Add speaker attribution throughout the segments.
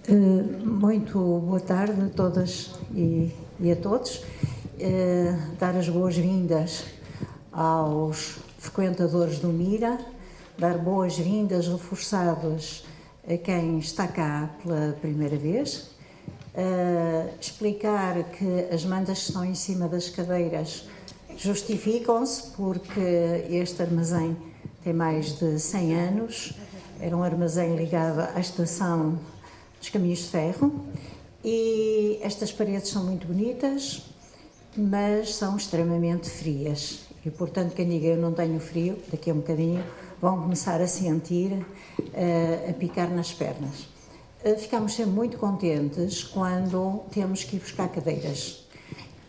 Speaker 1: Muito boa tarde a todas e a todos. Dar as boas-vindas aos frequentadores do Mira, dar boas-vindas reforçadas a quem está cá pela primeira vez, explicar que as mandas que estão em cima das cadeiras justificam-se porque este armazém tem mais de 100 anos, era um armazém ligado à estação dos Caminhos de Ferro e estas paredes são muito bonitas, mas são extremamente frias e, portanto, quem diga eu não tenho frio, daqui a um bocadinho vão começar a sentir, a picar nas pernas. Ficamos sempre muito contentes quando temos que ir buscar cadeiras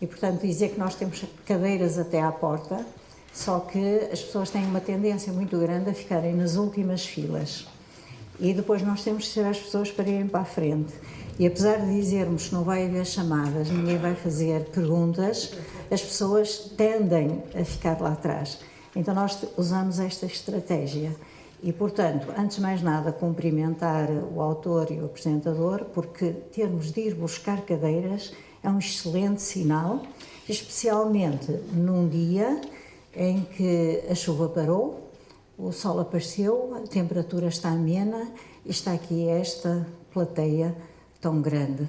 Speaker 1: e, portanto, dizer que nós temos cadeiras até à porta, só que as pessoas têm uma tendência muito grande a ficarem nas últimas filas. E depois nós temos que ser as pessoas para irem para a frente. E apesar de dizermos que não vai haver chamadas, ninguém vai fazer perguntas, as pessoas tendem a ficar lá atrás. Então nós usamos esta estratégia. E, portanto, antes de mais nada, cumprimentar o autor e o apresentador, porque termos de ir buscar cadeiras é um excelente sinal, especialmente num dia em que a chuva parou, o sol apareceu, a temperatura está amena e está aqui esta plateia tão grande.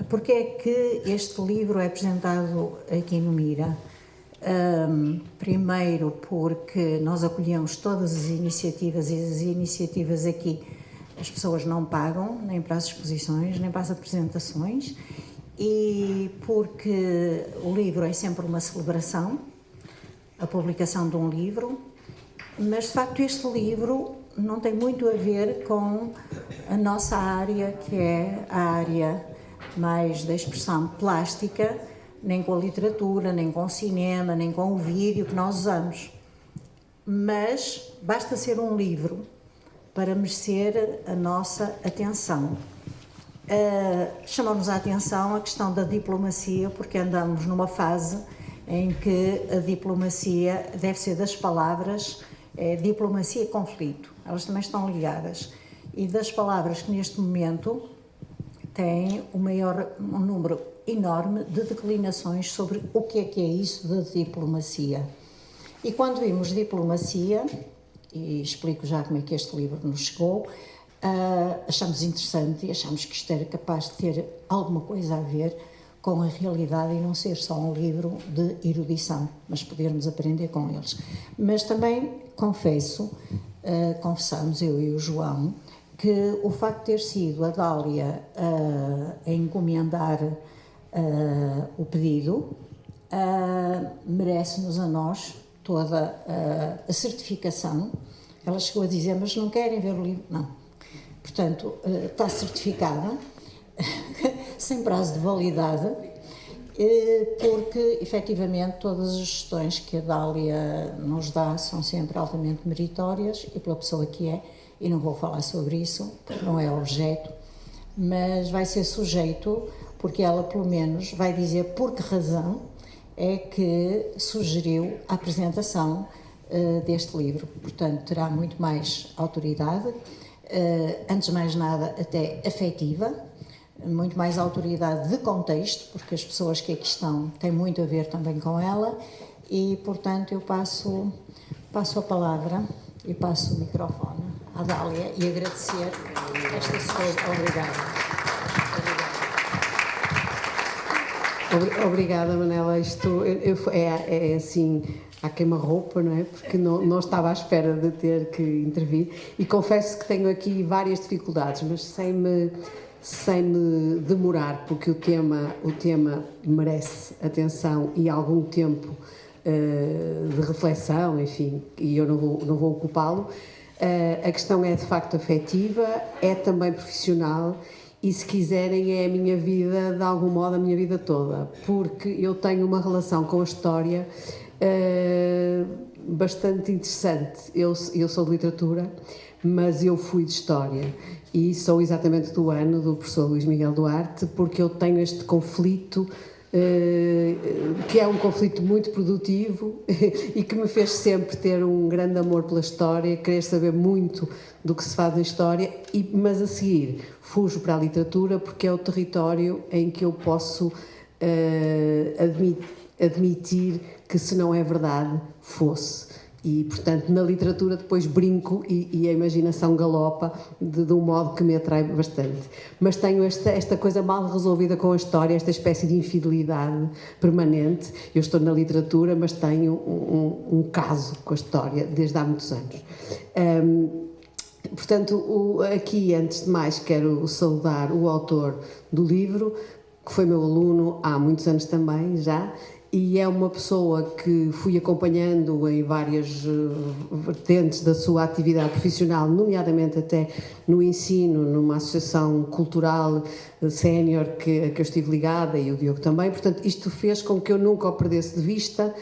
Speaker 1: Porque é que este livro é apresentado aqui no Mira? Primeiro porque nós acolhemos todas as iniciativas e as iniciativas aqui as pessoas não pagam, nem para as exposições, nem para as apresentações, e porque o livro é sempre uma celebração, a publicação de um livro, mas de facto este livro não tem muito a ver com a nossa área, que é a área mais da expressão plástica, nem com a literatura, nem com o cinema, nem com o vídeo que nós usamos. Mas basta ser um livro para merecer a nossa atenção. Chamamos a atenção a questão da diplomacia, porque andamos numa fase em que a diplomacia deve ser das palavras, diplomacia e conflito, elas também estão ligadas, e das palavras que neste momento têm um número enorme de declinações sobre o que é isso da diplomacia. E quando vimos diplomacia, e explico já como é que este livro nos chegou, achamos interessante e achamos que isto era capaz de ter alguma coisa a ver com a realidade e não ser só um livro de erudição, mas podermos aprender com eles. Mas também confessamos, eu e o João, que o facto de ter sido a Dália a encomendar o pedido merece-nos a nós toda a certificação. Ela chegou a dizer, mas não querem ver o livro? Não. Portanto, está certificada, sem prazo de validade, porque, efetivamente, todas as sugestões que a Dália nos dá são sempre altamente meritórias e pela pessoa que é, e não vou falar sobre isso, porque não é objeto, mas vai ser sujeito, porque ela, pelo menos, vai dizer por que razão é que sugeriu a apresentação deste livro. Portanto, terá muito mais autoridade, antes de mais nada, até afetiva, muito mais autoridade de contexto, porque as pessoas que aqui estão têm muito a ver também com ela e, portanto, eu passo a palavra e passo o microfone à Dália e agradecer esta sua.
Speaker 2: Obrigada, Manela. Isto é assim, há queima-roupa, não é? Porque não estava à espera de ter que intervir e confesso que tenho aqui várias dificuldades, mas sem me demorar, porque o tema merece atenção e algum tempo de reflexão, enfim, e eu não vou ocupá-lo. A questão é de facto afetiva, é também profissional e, se quiserem, é a minha vida, de algum modo, a minha vida toda, porque eu tenho uma relação com a história bastante interessante. Eu sou de literatura, mas eu fui de história e sou exatamente do ano do professor Luís Miguel Duarte, porque eu tenho este conflito que é um conflito muito produtivo e que me fez sempre ter um grande amor pela história, querer saber muito do que se faz na história, mas a seguir fujo para a literatura porque é o território em que eu posso admitir que, se não é verdade, fosse. E, portanto, na literatura depois brinco e a imaginação galopa de um modo que me atrai bastante. Mas tenho esta coisa mal resolvida com a história, esta espécie de infidelidade permanente. Eu estou na literatura, mas tenho um caso com a história desde há muitos anos. Portanto, aqui, antes de mais, quero saudar o autor do livro, que foi meu aluno há muitos anos também, já, e é uma pessoa que fui acompanhando em várias vertentes da sua atividade profissional, nomeadamente até no ensino, numa associação cultural sénior que eu estive ligada, e o Diogo também. Portanto, isto fez com que eu nunca o perdesse de vista,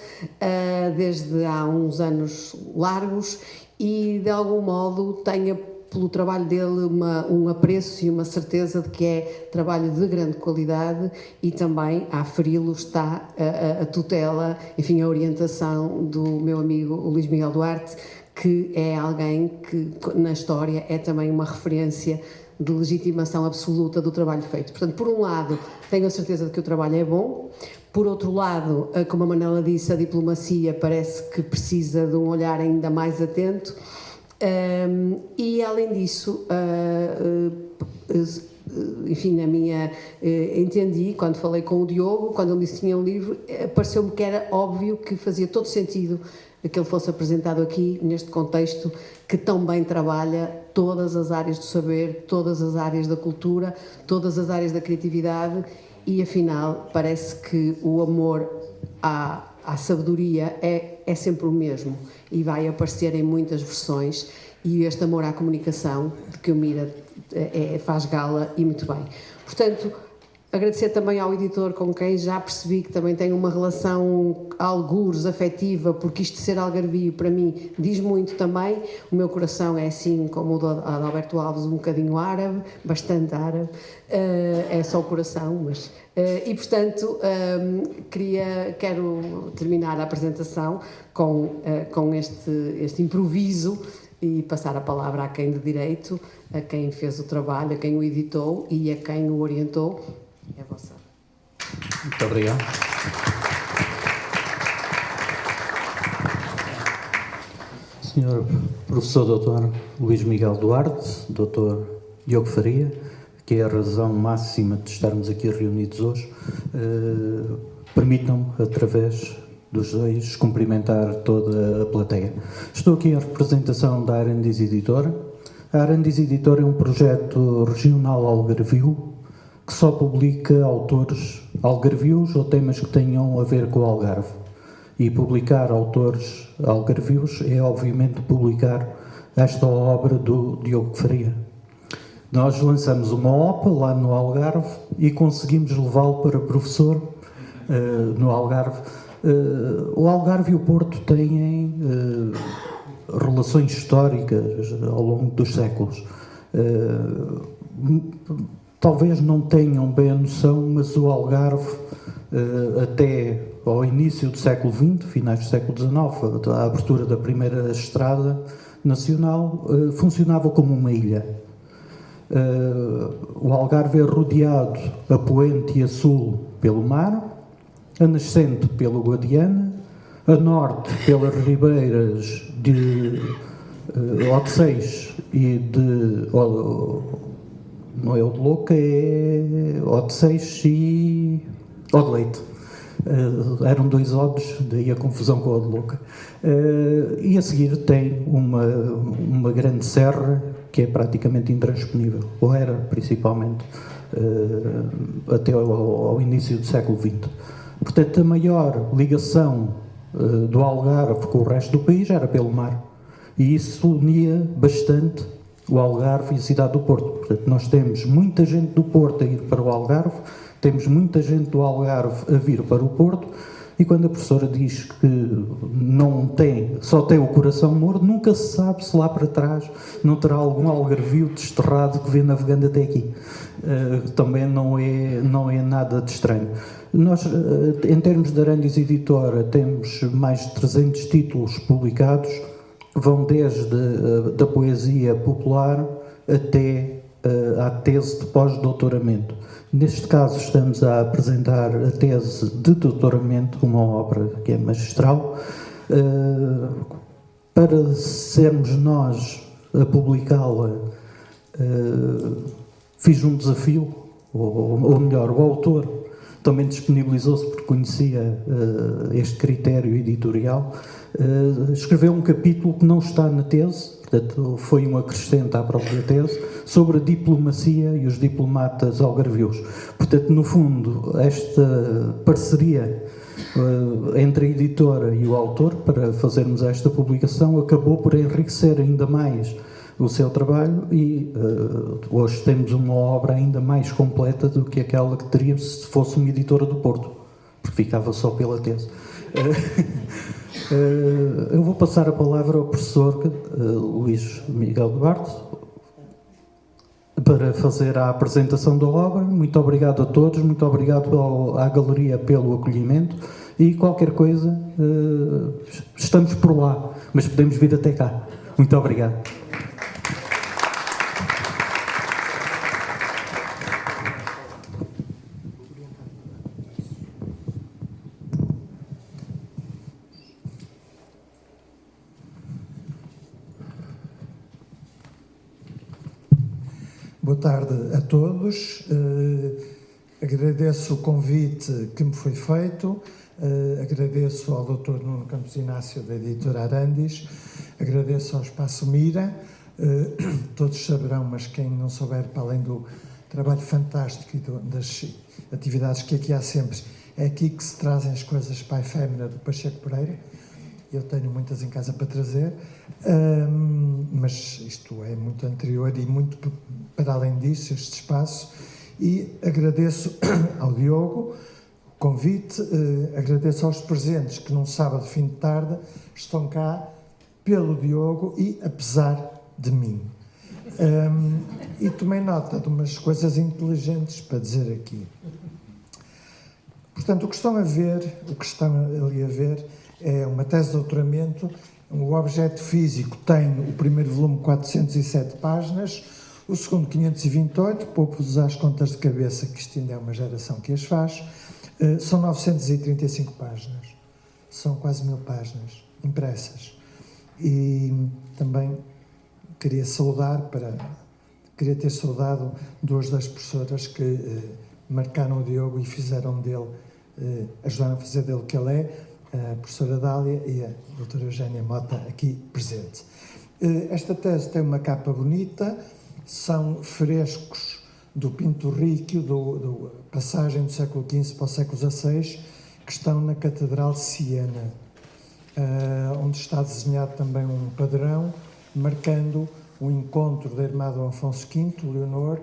Speaker 2: desde há uns anos largos, e de algum modo tenha pelo trabalho dele um apreço e uma certeza de que é trabalho de grande qualidade, e também, a aferi-lo, está a tutela, enfim, a orientação do meu amigo Luís Miguel Duarte, que é alguém que na história é também uma referência de legitimação absoluta do trabalho feito. Portanto, por um lado, tenho a certeza de que o trabalho é bom. Por outro lado, como a Manela disse, a diplomacia parece que precisa de um olhar ainda mais atento. E, além disso, enfim, entendi, quando falei com o Diogo, quando ele disse que tinha um livro, pareceu-me que era óbvio que fazia todo sentido que ele fosse apresentado aqui, neste contexto que tão bem trabalha todas as áreas do saber, todas as áreas da cultura, todas as áreas da criatividade, e, afinal, parece que o amor à sabedoria é sempre o mesmo e vai aparecer em muitas versões, e este amor à comunicação de que o Mira faz gala, e muito bem. Portanto, agradecer também ao editor, com quem já percebi que também tenho uma relação algures afetiva, porque isto de ser algarvio para mim diz muito também. O meu coração é assim como o de Alberto Alves, um bocadinho árabe, bastante árabe, é só o coração, mas... E, portanto, quero terminar a apresentação com este improviso e passar a palavra a quem de direito, a quem fez o trabalho, a quem o editou e a quem o orientou. É vossa.
Speaker 3: Muito obrigado. Senhor Professor Dr. Luís Miguel Duarte, Dr. Diogo Faria, que é a razão máxima de estarmos aqui reunidos hoje, permitam-me, através dos dois, cumprimentar toda a plateia. Estou aqui em representação da Arandiz Editora. A Arandiz Editora é um projeto regional algarvio que só publica autores algarvios ou temas que tenham a ver com o Algarve. E publicar autores algarvios é, obviamente, publicar esta obra do Diogo Faria. Nós lançamos uma OPA lá no Algarve e conseguimos levá-lo para professor no Algarve. O Algarve e o Porto têm relações históricas ao longo dos séculos. Talvez não tenham bem a noção, mas o Algarve, até ao início do século XX, finais do século XIX, a abertura da primeira estrada nacional, funcionava como uma ilha. O Algarve é rodeado a poente e a sul pelo mar, a nascente pelo Guadiana, a norte pelas ribeiras de Odeceixe e de... não é Odilouca, é Odeceixe e Odeleite. Eram dois Odes, daí a confusão com a Odilouca. E a seguir tem uma grande serra que é praticamente intransponível, ou era principalmente, até ao início do século XX. Portanto, a maior ligação do Algarve com o resto do país era pelo mar, e isso unia bastante o Algarve e a cidade do Porto. Portanto, nós temos muita gente do Porto a ir para o Algarve, temos muita gente do Algarve a vir para o Porto, e quando a professora diz que só tem o coração morto, nunca se sabe se lá para trás não terá algum algarvio desterrado que vem navegando até aqui. Também não é nada de estranho. Nós, em termos de Arandis Editora, temos mais de 300 títulos publicados, vão desde da poesia popular até à tese de pós-doutoramento. Neste caso, estamos a apresentar a tese de doutoramento, uma obra que é magistral. Para sermos nós a publicá-la, fiz um desafio, ou melhor, o autor também disponibilizou-se porque conhecia este critério editorial, escreveu um capítulo que não está na tese, portanto foi um acrescento à própria tese, sobre a diplomacia e os diplomatas algarvios. Portanto, no fundo, esta parceria entre a editora e o autor para fazermos esta publicação acabou por enriquecer ainda mais o seu trabalho e hoje temos uma obra ainda mais completa do que aquela que teríamos se fosse uma editora do Porto, porque ficava só pela tese. Eu vou passar a palavra ao professor Luís Miguel Duarte para fazer a apresentação da obra. Muito obrigado a todos, muito obrigado à Galeria pelo acolhimento e qualquer coisa, estamos por lá, mas podemos vir até cá. Muito obrigado.
Speaker 4: Boa tarde a todos. Agradeço o convite que me foi feito. Agradeço ao Dr. Nuno Campos Inácio, da editora Arandis. Agradeço ao Espaço Mira. Todos saberão, mas quem não souber, para além do trabalho fantástico e das atividades que aqui há sempre, é aqui que se trazem as coisas para a efêmera do Pacheco Pereira. Eu tenho muitas em casa para trazer, mas isto é muito anterior e muito para além disso, este espaço. E agradeço ao Diogo o convite, agradeço aos presentes que num sábado, fim de tarde, estão cá pelo Diogo e apesar de mim. E tomei nota de umas coisas inteligentes para dizer aqui. Portanto, o que estão ali a ver é uma tese de doutoramento. O objeto físico tem o primeiro volume 407 páginas, o segundo 528, poupo-vos às contas de cabeça, que isto ainda é uma geração que as faz. São 935 páginas, são quase 1000 páginas impressas. E também queria ter saudado duas das professoras que marcaram o Diogo e fizeram dele, ajudaram a fazer dele o que ele é, a professora Dália e a doutora Eugénia Mota, aqui presente. Esta tese tem uma capa bonita, são frescos do Pinturríquio, da passagem do século XV para o século XVI, que estão na Catedral de Siena, onde está desenhado também um padrão, marcando o encontro da irmã do Afonso V, Leonor,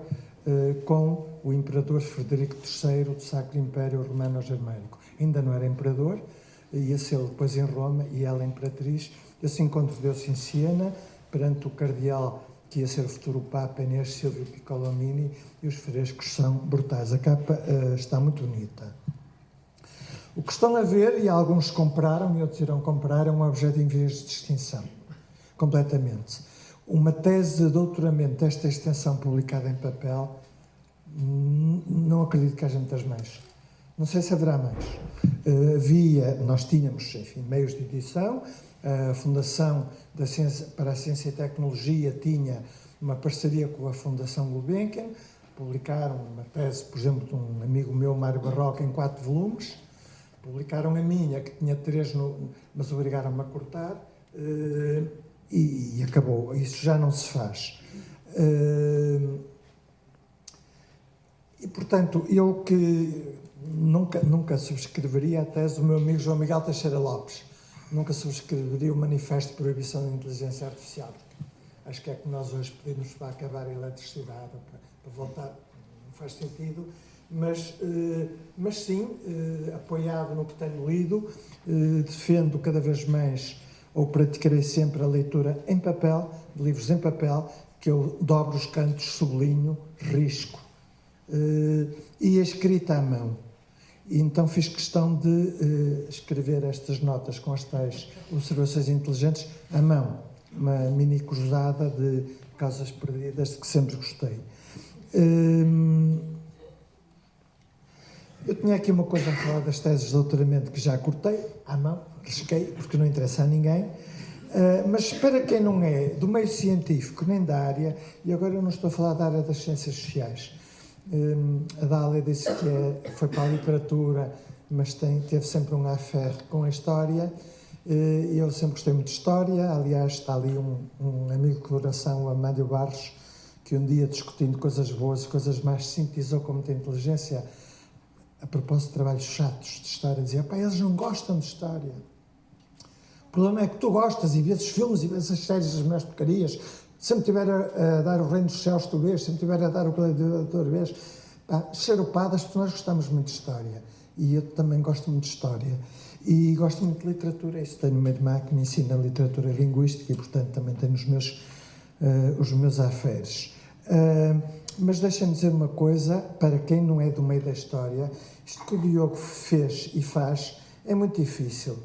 Speaker 4: com o imperador Frederico III do Sacro Império Romano-Germânico. Ainda não era imperador, ia ser depois em Roma, e ela imperatriz. Esse encontro deu-se em Siena, perante o cardeal que ia ser o futuro Papa, Inês Silvio Piccolomini, e os frescos são brutais. A capa está muito bonita. O que estão a ver, e alguns compraram, e outros irão comprar, é um objeto em vias de extinção, completamente. Uma tese de doutoramento desta extensão publicada em papel, não acredito que haja muitas mais. Não sei se haverá mais. Nós tínhamos, enfim, meios de edição. A Fundação para a Ciência e Tecnologia tinha uma parceria com a Fundação Gulbenkian, publicaram uma tese, por exemplo, de um amigo meu, Mário Barroca, em 4 volumes, publicaram a minha, que tinha 3, mas obrigaram-me a cortar, e acabou. Isso já não se faz. E, portanto, eu que nunca subscreveria a tese do meu amigo João Miguel Teixeira Lopes, nunca subscreveria o Manifesto de Proibição da Inteligência Artificial, porque acho que é que nós hoje pedimos para acabar a eletricidade, para voltar, não faz sentido, mas sim, apoiado no que tenho lido, defendo cada vez mais, ou praticarei sempre a leitura em papel, de livros em papel, que eu dobro os cantos, sublinho, risco, e a escrita à mão. E então fiz questão de escrever estas notas com as tais observações inteligentes à mão, uma mini cruzada de causas perdidas de que sempre gostei. Eu tinha aqui uma coisa a falar das teses de doutoramento que já cortei à mão, risquei, porque não interessa a ninguém. Mas para quem não é do meio científico nem da área, e agora eu não estou a falar da área das ciências sociais, a Dália disse que foi para a literatura, mas teve sempre um affaire com a história. Eu sempre gostei muito de história. Aliás, está ali um amigo de coração, o Amádio Barros, que um dia, discutindo coisas boas, coisas mais, sintetizou com muita inteligência, a propósito de trabalhos chatos de história, dizia: pá, eles não gostam de história. O problema é que tu gostas e vês os filmes e vês as séries, as melhores porcarias. Sempre tiver a dar o Reino dos Céus, tu vês, sempre tiver a dar o Gladiador, vês. Charupadas, porque nós gostamos muito de história. E eu também gosto muito de história. E gosto muito de literatura. Isso tenho uma irmã que me ensina literatura linguística e, portanto, também tenho os meus afares. Mas deixem-me dizer uma coisa, para quem não é do meio da história, isto que o Diogo fez e faz é muito difícil.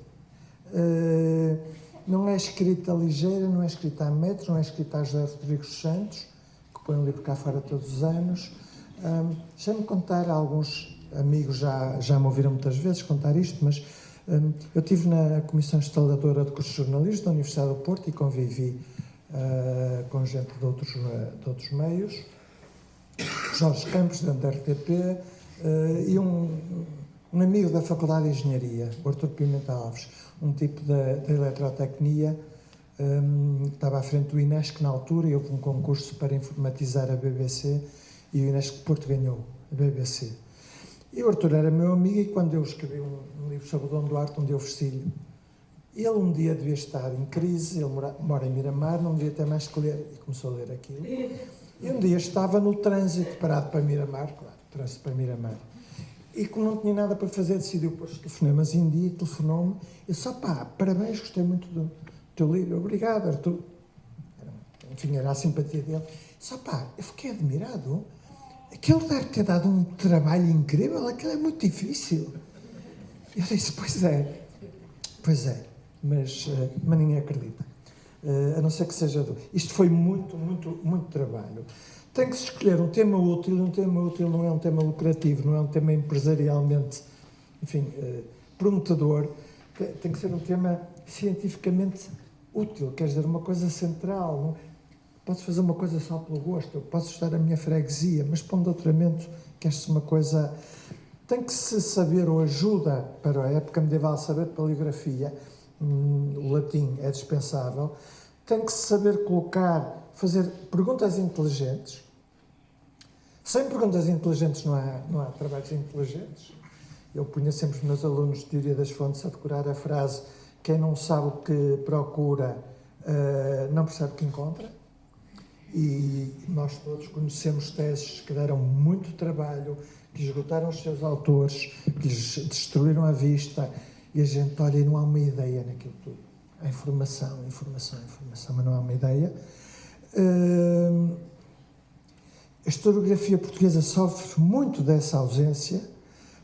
Speaker 4: Não é escrita ligeira, não é escrita a metros, não é escrita a José Rodrigues Santos, que põe um livro cá fora todos os anos. Deixa-me contar, alguns amigos já me ouviram muitas vezes contar isto, mas eu estive na Comissão Instaladora de Cursos de Jornalismo da Universidade do Porto e convivi com gente de outros meios, Jorge Campos, da RTP, e um amigo da Faculdade de Engenharia, o Artur Pimenta Alves, um tipo da eletrotecnia, estava à frente do INESC na altura, e houve um concurso para informatizar a BBC, e o INESC de Porto ganhou a BBC. E o Artur era meu amigo, e quando eu escrevi um livro sobre o Dom Duarte, onde eu ofereci-lhe, ele um dia devia estar em crise, ele mora em Miramar, não devia ter mais que ler, e começou a ler aquilo. E um dia estava no trânsito, parado para Miramar, claro, trânsito para Miramar, e como não tinha nada para fazer, decidiu pôr os telefonemas em dia, telefonou-me, e disse: pá, parabéns, gostei muito do teu livro, obrigado, Artur. Enfim, era a simpatia dele. Disse: pá, eu fiquei admirado, aquilo deve ter dado um trabalho incrível, aquilo é muito difícil. Eu disse: pois é, mas ninguém acredita. A não ser que seja... Isto foi muito, muito, muito trabalho. Tem que se escolher um tema útil, não é um tema lucrativo, não é um tema empresarialmente, enfim, prometedor. Tem que ser um tema cientificamente útil, quer dizer, uma coisa central. Não posso fazer uma coisa só pelo gosto, eu posso estudar a minha freguesia, mas para um doutoramento quer-se uma coisa... Tem que se saber, ou ajuda para a época medieval, saber paleografia, o latim é dispensável. Tem que se saber fazer perguntas inteligentes. Sem perguntas inteligentes não há trabalhos inteligentes. Eu punha sempre os meus alunos de teoria das fontes a decorar a frase: quem não sabe o que procura, não percebe o que encontra. E nós todos conhecemos teses que deram muito trabalho, que esgotaram os seus autores, que lhes destruíram a vista, e a gente olha e não há uma ideia naquilo tudo. Há informação, mas não há uma ideia. A historiografia portuguesa sofre muito dessa ausência.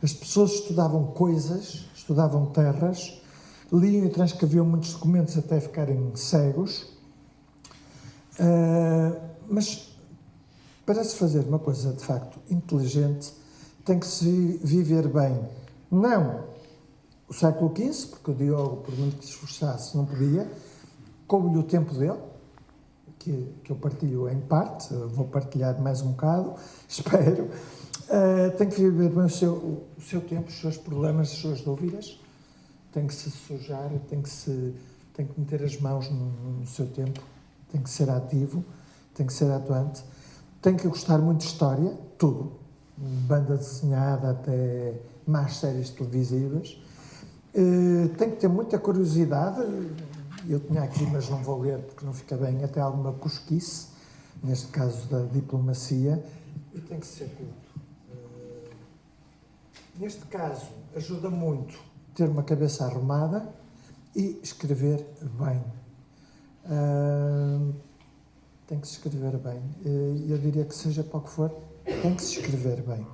Speaker 4: As pessoas estudavam coisas, estudavam terras, liam e transcreviam muitos documentos até ficarem cegos. Mas para se fazer uma coisa de facto inteligente, tem que se viver bem. Não o século XV, porque o Diogo, por muito que se esforçasse, não podia. Coube-lhe o tempo dele, que eu partilho em parte, vou partilhar mais um bocado, espero. Tem que viver bem o seu tempo, os seus problemas, as suas dúvidas. Tem que se sujar, tem que meter as mãos no seu tempo, tem que ser ativo, tem que ser atuante, tem que gostar muito de história, tudo, banda desenhada até mais séries televisivas. Tem que ter muita curiosidade. Eu tinha aqui, mas não vou ler porque não fica bem, até alguma cosquice, neste caso da diplomacia, e tem que ser culto. Neste caso, ajuda muito ter uma cabeça arrumada e escrever bem. Tem que se escrever bem. Eu diria que seja para o que for, tem que se escrever bem.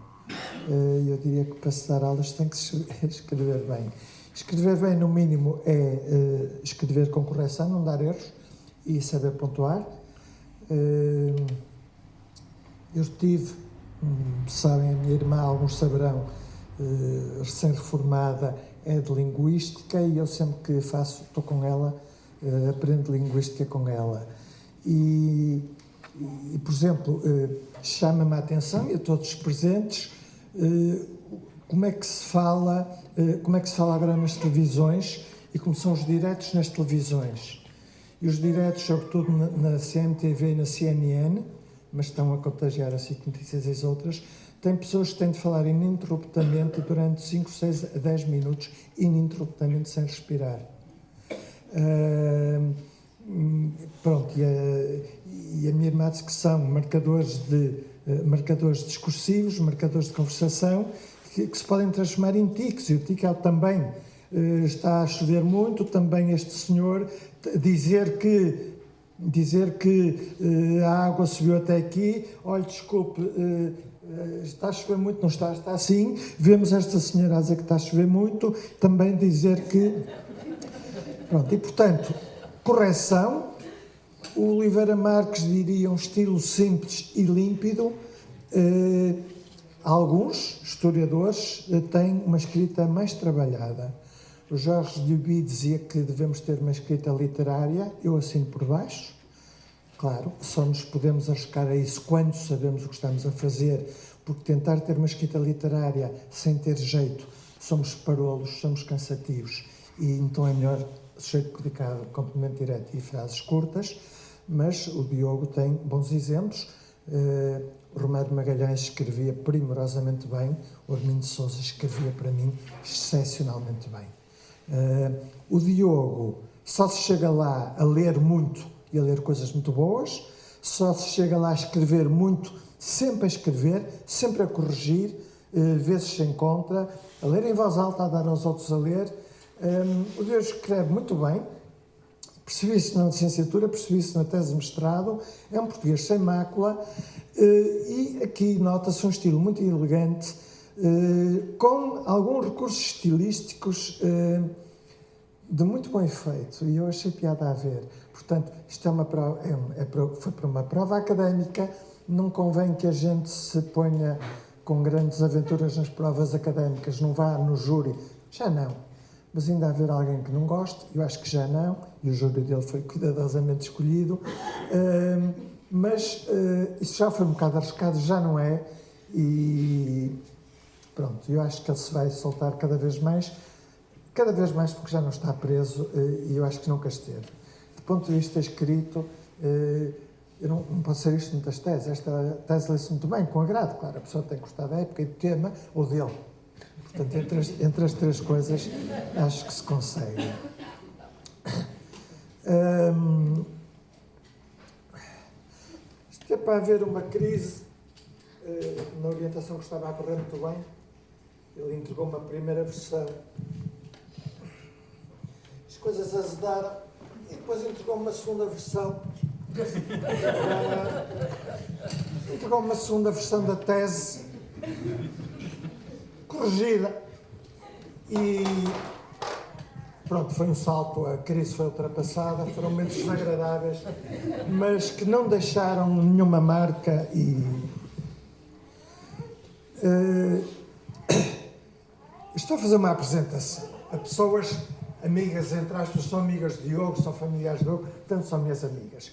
Speaker 4: Eu diria que para se dar aulas tem que se escrever bem. Escrever bem, no mínimo, é escrever com correção, não dar erros e saber pontuar. Eu tive, sabem, a minha irmã, alguns saberão, recém-reformada, é de Linguística, e eu sempre que estou com ela, aprendo Linguística com ela. E por exemplo, chama-me a atenção, e a todos os presentes, como é que se fala agora nas televisões e como são os diretos nas televisões. E os diretos, sobretudo na CMTV e na CNN, mas estão a contagiar a SIC Notícias e as outras, tem pessoas que têm de falar ininterruptamente durante 5, 6 a 10 minutos, ininterruptamente, sem respirar. Pronto, e a minha irmã diz que são marcadores discursivos, marcadores de conversação, que se podem transformar em tiques, e o tique também está a chover muito, também este senhor dizer que a água subiu até aqui, olha, desculpe, está a chover muito, não está, está assim, vemos esta senhora a dizer que está a chover muito, também dizer que... Pronto, e portanto, correção, o Oliveira Marques diria um estilo simples e límpido. Alguns historiadores têm uma escrita mais trabalhada. O Jorge Duby dizia que devemos ter uma escrita literária, eu assino por baixo. Claro, só nos podemos arriscar a isso quando sabemos o que estamos a fazer, porque tentar ter uma escrita literária sem ter jeito, somos parolos, somos cansativos, e então é melhor sujeito predicado, complemento direto e frases curtas, mas o Diogo tem bons exemplos. O Romero Magalhães escrevia primorosamente bem, o Armindo de Sousa escrevia para mim excepcionalmente bem. O Diogo só se chega lá a ler muito e a ler coisas muito boas, só se chega lá a escrever muito, sempre a escrever, sempre a corrigir, vezes se encontra, a ler em voz alta, a dar aos outros a ler. O Diogo escreve muito bem, percebi isso na licenciatura, percebi isso na tese de mestrado, é um português sem mácula, e aqui nota-se um estilo muito elegante, com alguns recursos estilísticos de muito bom efeito, e eu achei piada a ver. Portanto, isto é uma prova, foi para uma prova académica, não convém que a gente se ponha com grandes aventuras nas provas académicas, não vá no júri, já não. Mas ainda haver alguém que não goste, eu acho que já não, e o júri dele foi cuidadosamente escolhido, mas isso já foi um bocado arriscado, já não é, e pronto, eu acho que ele se vai soltar cada vez mais porque já não está preso, e eu acho que nunca esteve. Do ponto de vista escrito, eu não posso ser isto muitas teses, esta tese lê-se muito bem, com agrado, claro, a pessoa tem que gostar da época e do tema, ou dele. Portanto, entre as três coisas, acho que se consegue. Isto é para haver uma crise na orientação que estava a correr muito bem. Ele entregou uma primeira versão. As coisas azedaram e depois entregou uma segunda versão. Entregou uma segunda versão da tese corrigida, e pronto, foi um salto, a crise foi ultrapassada, foram momentos desagradáveis, mas que não deixaram nenhuma marca. E estou a fazer uma apresentação a pessoas amigas, entre aspas, são amigas de Diogo, são familiares de Diogo, portanto são minhas amigas.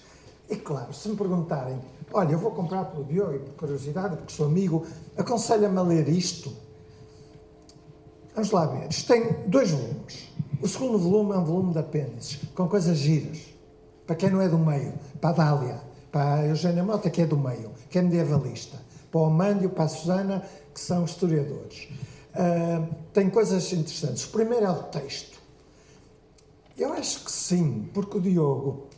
Speaker 4: E claro, se me perguntarem, olha, eu vou comprar pelo Diogo, e por curiosidade, porque sou amigo, aconselha-me a ler isto. Vamos lá ver. Isto tem 2 volumes. O segundo volume é um volume de apêndices, com coisas giras. Para quem não é do meio. Para a Dália, para a Eugénia Mota, que é do meio, que é medievalista. Para o Amândio, para a Susana, que são historiadores. Tem coisas interessantes. O primeiro é o texto. Eu acho que sim, porque o Diogo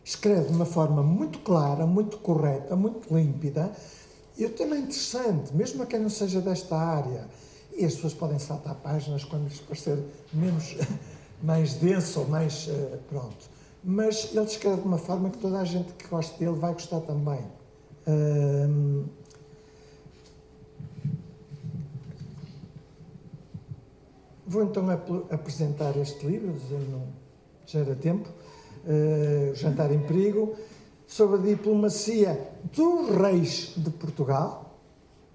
Speaker 4: escreve de uma forma muito clara, muito correta, muito límpida, e o tema é interessante, mesmo a quem não seja desta área. E as pessoas podem saltar páginas quando lhes parecer mais denso ou mais pronto. Mas ele escreve de uma forma que toda a gente que gosta dele vai gostar também. Vou então apresentar este livro, dizendo, já era tempo, O Jantar em Perigo, sobre a diplomacia dos reis de Portugal.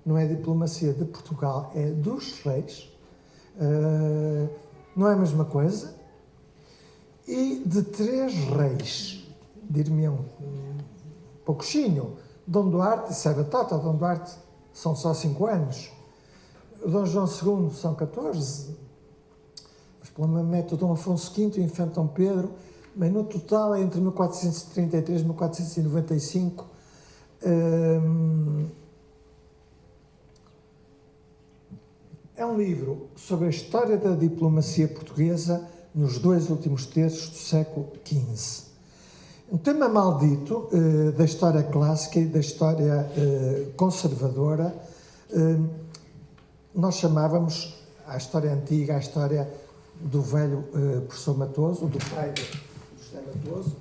Speaker 4: Não é diplomacia de Portugal, é dos reis. Não é a mesma coisa. E de 3 reis, dir-me-ão pouquinho, Dom Duarte e Sai Batata. Dom Duarte são só 5 anos. O Dom João II são 14. Mas pelo método Dom Afonso V e o Infante Dom Pedro, bem, no total é entre 1433 e 1495. É um livro sobre a história da diplomacia portuguesa nos 2 últimos terços do século XV. Um tema maldito da história clássica e da história conservadora. Nós chamávamos a história antiga, a história do velho professor Matoso, do pai do José Matoso.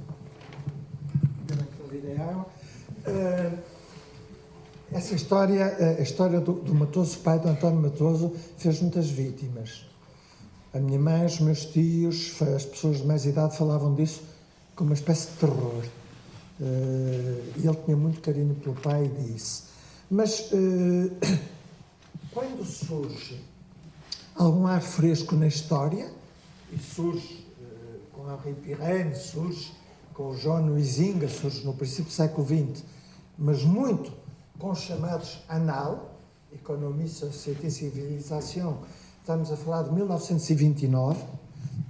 Speaker 4: Essa história, a história do Matoso, pai do António Matoso, fez muitas vítimas. A minha mãe, os meus tios, as pessoas de mais idade falavam disso como uma espécie de terror. E ele tinha muito carinho pelo pai e disse. Mas quando surge algum ar fresco na história, e surge com Henri Pirenne, surge com o João Huizinga, surge no princípio do século XX, mas muito com os chamados ANAL, Economie, Société, Civilisation, estamos a falar de 1929,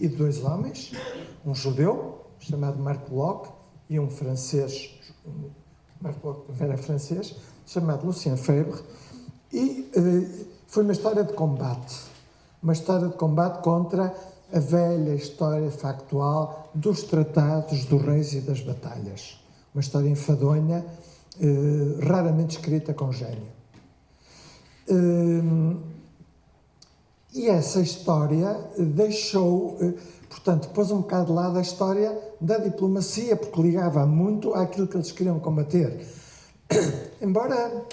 Speaker 4: e de 2 homens, um judeu, chamado Marc Bloch, e um francês, Marc Bloch era francês, chamado Lucien Febvre, e foi uma história de combate contra a velha história factual dos tratados, dos reis e das batalhas. Uma história enfadonha, raramente escrita com gênio. E essa história deixou, portanto, pôs um bocado de lado a história da diplomacia, porque ligava muito àquilo que eles queriam combater. Embora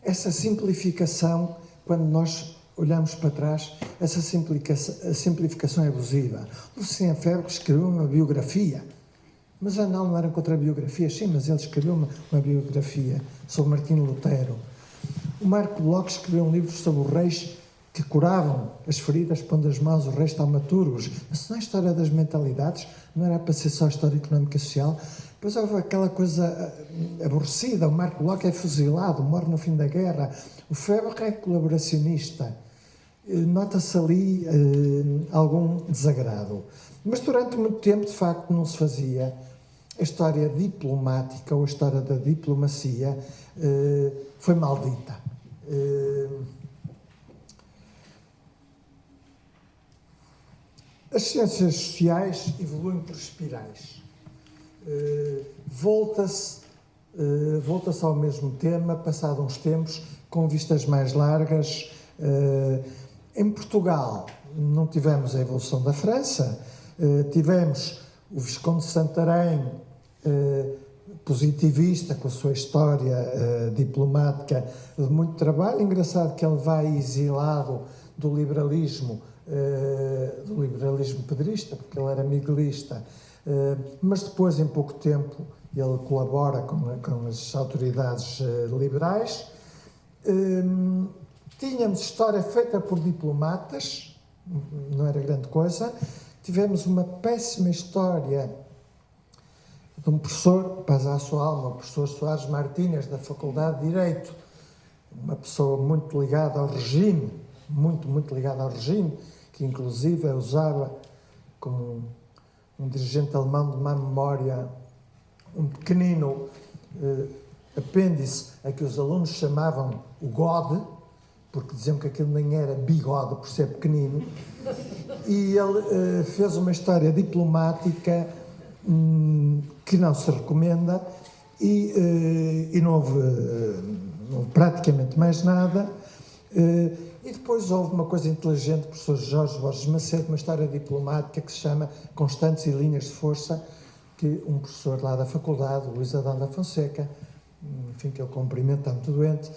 Speaker 4: essa simplificação, quando nós olhamos para trás, essa simplificação é abusiva. Lucien Febvre escreveu uma biografia, mas não eram contra biografias, sim, mas ele escreveu uma biografia sobre Martinho Lutero. O Marc Bloch escreveu um livro sobre os reis que curavam as feridas pondo as mãos, os reis taumaturgos. Mas se não é a história das mentalidades, não era para ser só a história económica e social. Depois houve aquela coisa aborrecida, o Marc Bloch é fuzilado, morre no fim da guerra. O Febvre é colaboracionista. Nota-se ali algum desagrado. Mas durante muito tempo, de facto, não se fazia a história diplomática ou a história da diplomacia foi maldita. As ciências sociais evoluem por espirais. Volta-se ao mesmo tema, passado uns tempos, com vistas mais largas. Em Portugal não tivemos a evolução da França, tivemos o Visconde de Santarém, positivista, com a sua história diplomática de muito trabalho. Engraçado que ele vai exilado do liberalismo pedrista, porque ele era miguelista, mas depois, em pouco tempo, ele colabora com as autoridades liberais. Tínhamos história feita por diplomatas, não era grande coisa. Tivemos uma péssima história de um professor, paz à sua alma, o professor Soares Martínez, da Faculdade de Direito, uma pessoa muito ligada ao regime, muito ligada ao regime, que inclusive usava como um dirigente alemão de má memória um pequenino apêndice a que os alunos chamavam o God, porque diziam que aquilo nem era bigode por ser pequenino, e ele fez uma história diplomática que não se recomenda, e não houve praticamente mais nada. E depois houve uma coisa inteligente do professor Jorge Borges Macedo, uma história diplomática que se chama Constantes e Linhas de Força, que um professor lá da faculdade, Luís Adão da Fonseca, enfim, que ele cumprimenta, está muito doente,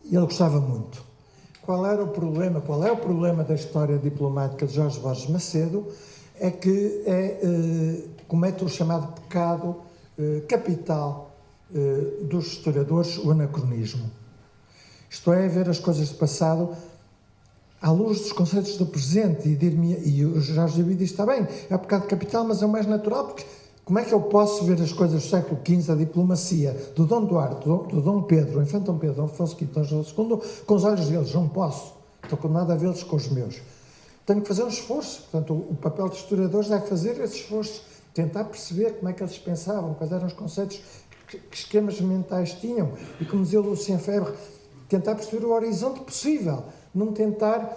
Speaker 4: e ele gostava muito. qual era o problema? Qual é o problema da história diplomática de Jorge Borges Macedo? É que comete o chamado pecado capital dos historiadores, o anacronismo. Isto é, ver as coisas do passado à luz dos conceitos do presente e o Jorge David diz, está bem, é o pecado capital, mas é o mais natural, porque como é que eu posso ver as coisas do século XV, a diplomacia, do Dom Duarte, do Dom Pedro, do Infante Dom Pedro, Dom Afonso V, Dom João II, com os olhos deles? Não posso. Estou condenado a vê-los com os meus. Tenho que fazer um esforço. Portanto, o papel dos historiadores é fazer esse esforço, tentar perceber como é que eles pensavam, quais eram os conceitos, que esquemas mentais tinham. E como dizia Lucien Febvre, tentar perceber o horizonte possível, não tentar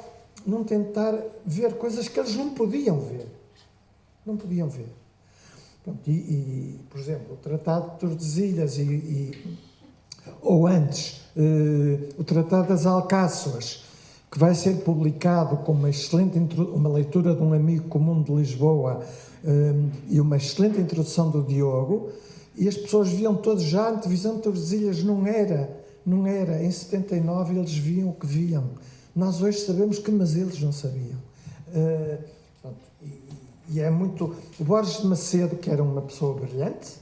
Speaker 4: ver coisas que eles não podiam ver. Não podiam ver. Pronto, por exemplo, o Tratado de Tordesilhas ou antes, o Tratado das Alcáçoas, que vai ser publicado com uma leitura de um amigo comum de Lisboa e uma excelente introdução do Diogo, e as pessoas viam todos já a antevisão de Tordesilhas, não era. Em 79 eles viam o que viam. Nós hoje sabemos que, mas eles não sabiam. E é muito... O Borges de Macedo, que era uma pessoa brilhante,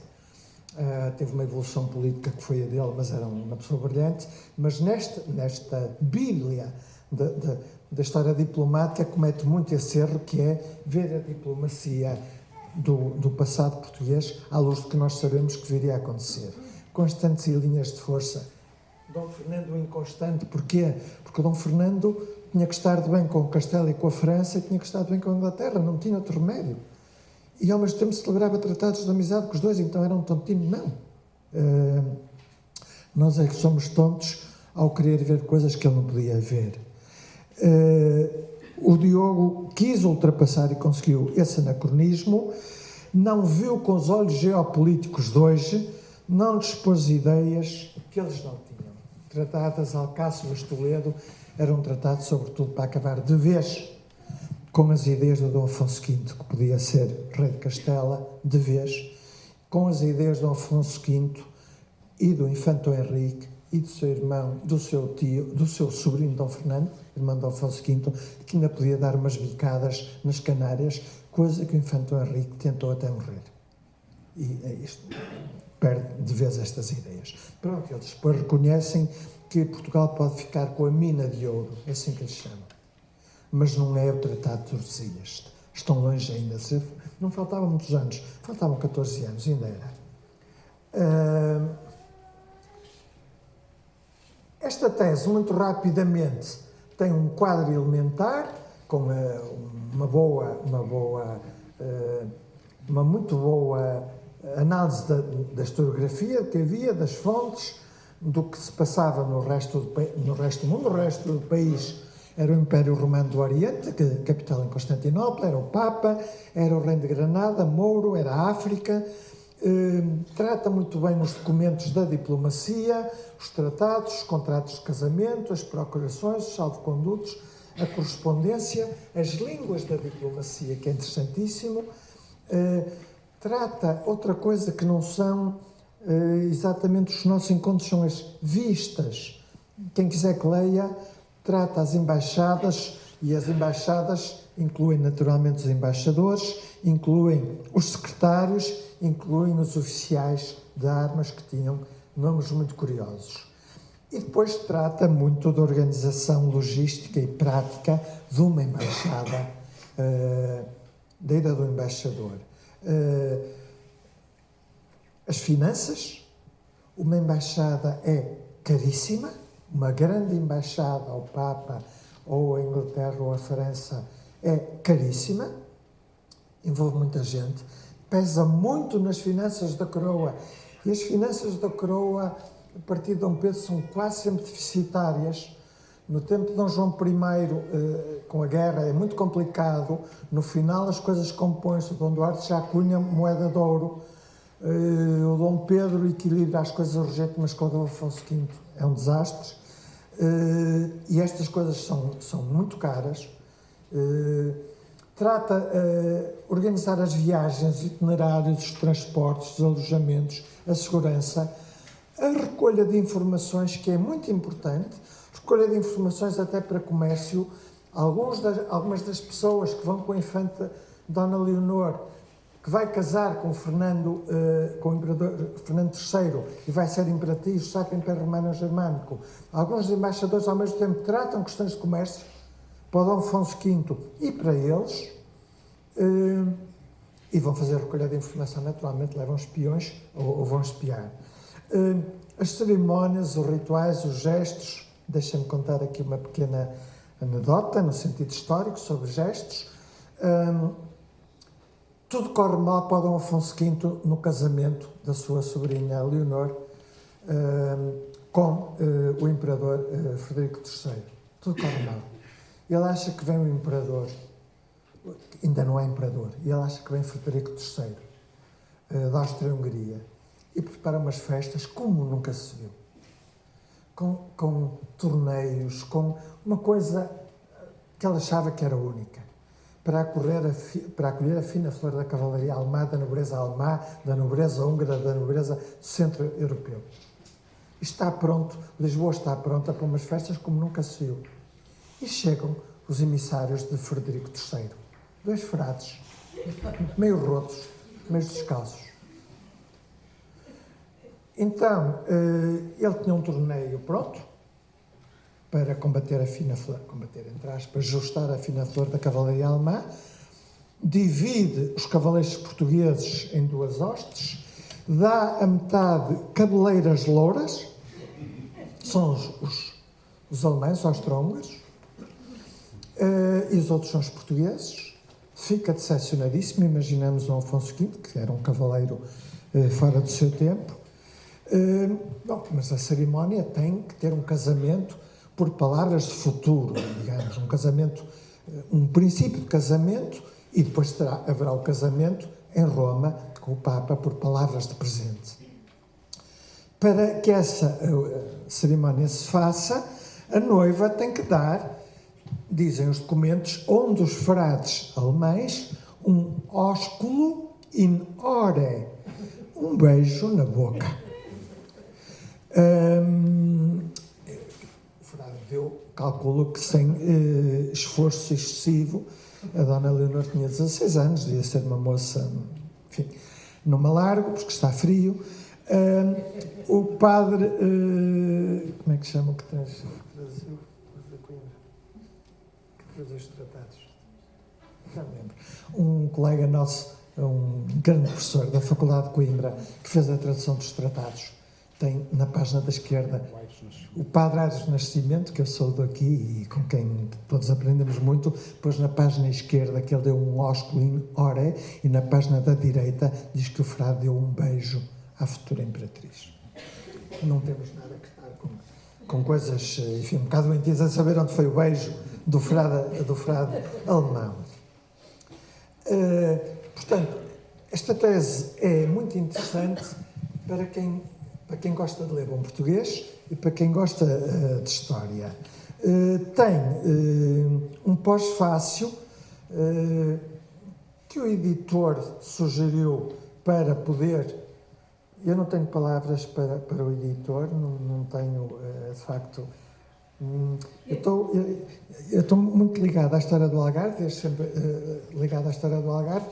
Speaker 4: teve uma evolução política que foi a dele, mas era uma pessoa brilhante, mas nesta bíblia da história diplomática comete muito esse erro, que é ver a diplomacia do passado português à luz do que nós sabemos que viria a acontecer. Constantes e linhas de força. Dom Fernando inconstante, porquê? Porque o Dom Fernando tinha que estar de bem com o Castelo e com a França e tinha que estar de bem com a Inglaterra, não tinha outro remédio. E ao mesmo tempo celebrava tratados de amizade com os dois, então era um tontino. Não. Nós é que somos tontos ao querer ver coisas que ele não podia ver. O Diogo quis ultrapassar e conseguiu esse anacronismo, não viu com os olhos geopolíticos de hoje, não dispôs ideias que eles não tinham. Tratadas Alcáçovas de Toledo era um tratado, sobretudo, para acabar de vez com as ideias do Dom Afonso V, que podia ser rei de Castela, de vez, com as ideias do Dom Afonso V e do Infante Dom Henrique e do seu irmão, do seu tio, do seu sobrinho Dom Fernando, irmão de Dom Afonso V, que ainda podia dar umas bicadas nas Canárias, coisa que o Infante Dom Henrique tentou até morrer. E é isto. Perde de vez estas ideias. Pronto, eles depois reconhecem que Portugal pode ficar com a mina de ouro, é assim que eles chamam. Mas não é o Tratado de Tordesilhas. Estão longe ainda. Não faltavam muitos anos, faltavam 14 anos, ainda era. Esta tese, muito rapidamente, tem um quadro elementar, com uma muito boa análise da historiografia que havia, das fontes, do que se passava no resto do mundo. O resto do país era o Império Romano do Oriente, capital em Constantinopla, era o Papa, era o Reino de Granada, Mouro, era a África. Trata muito bem nos documentos da diplomacia, os tratados, os contratos de casamento, as procurações, os salvo-condutos, a correspondência, as línguas da diplomacia, que é interessantíssimo. Trata outra coisa que não são exatamente os nossos encontros, são as vistas. Quem quiser que leia, trata as embaixadas, e as embaixadas incluem naturalmente os embaixadores, incluem os secretários, incluem os oficiais de armas, que tinham nomes muito curiosos. E depois trata muito da organização logística e prática de uma embaixada, da ida do embaixador. As finanças. Uma embaixada é caríssima, uma grande embaixada ao Papa, ou a Inglaterra, ou a França, é caríssima, envolve muita gente, pesa muito nas finanças da coroa, e as finanças da coroa, a partir de Dom Pedro, são quase sempre deficitárias. No tempo de Dom João I, com a guerra, é muito complicado. No final, as coisas compõem-se. O Dom Duarte já cunha moeda de ouro. O Dom Pedro equilibra as coisas urgentes, mas com o Dom Afonso V é um desastre. E estas coisas são muito caras. Trata organizar as viagens, itinerários, os transportes, os alojamentos, a segurança, a recolha de informações, que é muito importante. recolha de informações até para comércio. Algumas das pessoas que vão com a infanta Dona Leonor, que vai casar com o imperador Fernando III e vai ser imperatriz do Sacro Império Romano Germânico, alguns embaixadores ao mesmo tempo tratam questões de comércio para o Dom Afonso V e para eles, e vão fazer recolha de informação, naturalmente levam espiões ou vão espiar. As cerimónias, os rituais, os gestos, deixem-me contar aqui uma pequena anedota, no sentido histórico, sobre gestos. Tudo corre mal para o Dom Afonso V no casamento da sua sobrinha Leonor com o imperador Frederico III. Tudo corre mal. Ele acha que vem o imperador, ainda não é imperador, e ele acha que vem Frederico III, da Áustria-Hungria, e prepara umas festas como nunca se viu. Com torneios, com uma coisa que ele achava que era única. Para acolher a fina flor da cavalaria alemã, da nobreza alemã, da nobreza húngara, da nobreza do centro europeu. Está pronto, Lisboa está pronta para umas festas como nunca se viu. E chegam os emissários de Frederico III. 2 frades, meio rotos, meio descalços. Então, ele tinha um torneio pronto para combater a fina flor, entre aspas, ajustar a fina flor da cavalaria alemã, divide os cavaleiros portugueses em 2 hostes, dá a metade cabeleiras louras, são os alemães, os austro-húngaros, e os outros são os portugueses. Fica decepcionadíssimo. Imaginamos o Afonso V, que era um cavaleiro fora do seu tempo. Bom, mas a cerimónia tem que ter um casamento por palavras de futuro, digamos, um casamento, um princípio de casamento, e depois haverá o casamento em Roma com o Papa por palavras de presente. Para que essa cerimónia se faça, a noiva tem que dar, dizem os documentos, a um dos frades alemães um ósculo in ore, um beijo na boca. Eu calculo que sem esforço excessivo, a Dona Leonor tinha 16 anos, devia ser uma moça, enfim, numa largo, porque está frio. O padre, como é que chama o que traz Brasil? Que traduz os tratados? Não lembro. Um colega nosso, um grande professor da Faculdade de Coimbra, que fez a tradução dos tratados, tem na página da esquerda o Padre Aires Nascimento, que eu sou daqui e com quem todos aprendemos muito, depois na página esquerda que ele deu um ósculo in ore, e na página da direita diz que o frade deu um beijo à futura imperatriz. Não temos nada que estar com coisas, enfim, um bocado doentias a saber onde foi o beijo do frade alemão. Portanto, esta tese é muito interessante para quem gosta de ler bom português e para quem gosta de história. Tem um pós-fácio que o editor sugeriu para poder... Eu não tenho palavras para o editor, não tenho, de facto... Eu estou muito ligado à história do Algarve, desde sempre ligado à história do Algarve,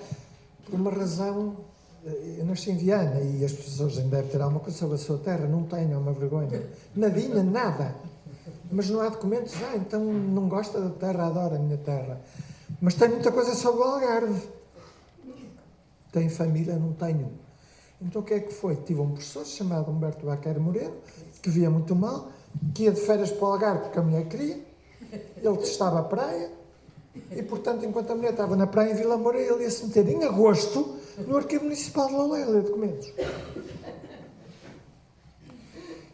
Speaker 4: por uma razão... Eu nasci em Viana e as pessoas ainda devem ter alguma coisa sobre a sua terra. Não tenho, é uma vergonha. Nadinha, nada. Mas não há documentos. Então não gosta da terra, adora a minha terra. Mas tenho muita coisa sobre o Algarve. Tenho família, não tenho. Então o que é que foi? Tive um professor chamado Humberto Baqueiro Moreno, que via muito mal, que ia de férias para o Algarve porque a mulher queria. Ele testava a praia e, portanto, enquanto a mulher estava na praia em Vila Moura, ele ia se meter em agosto no Arquivo Municipal de Lolé, ler documentos.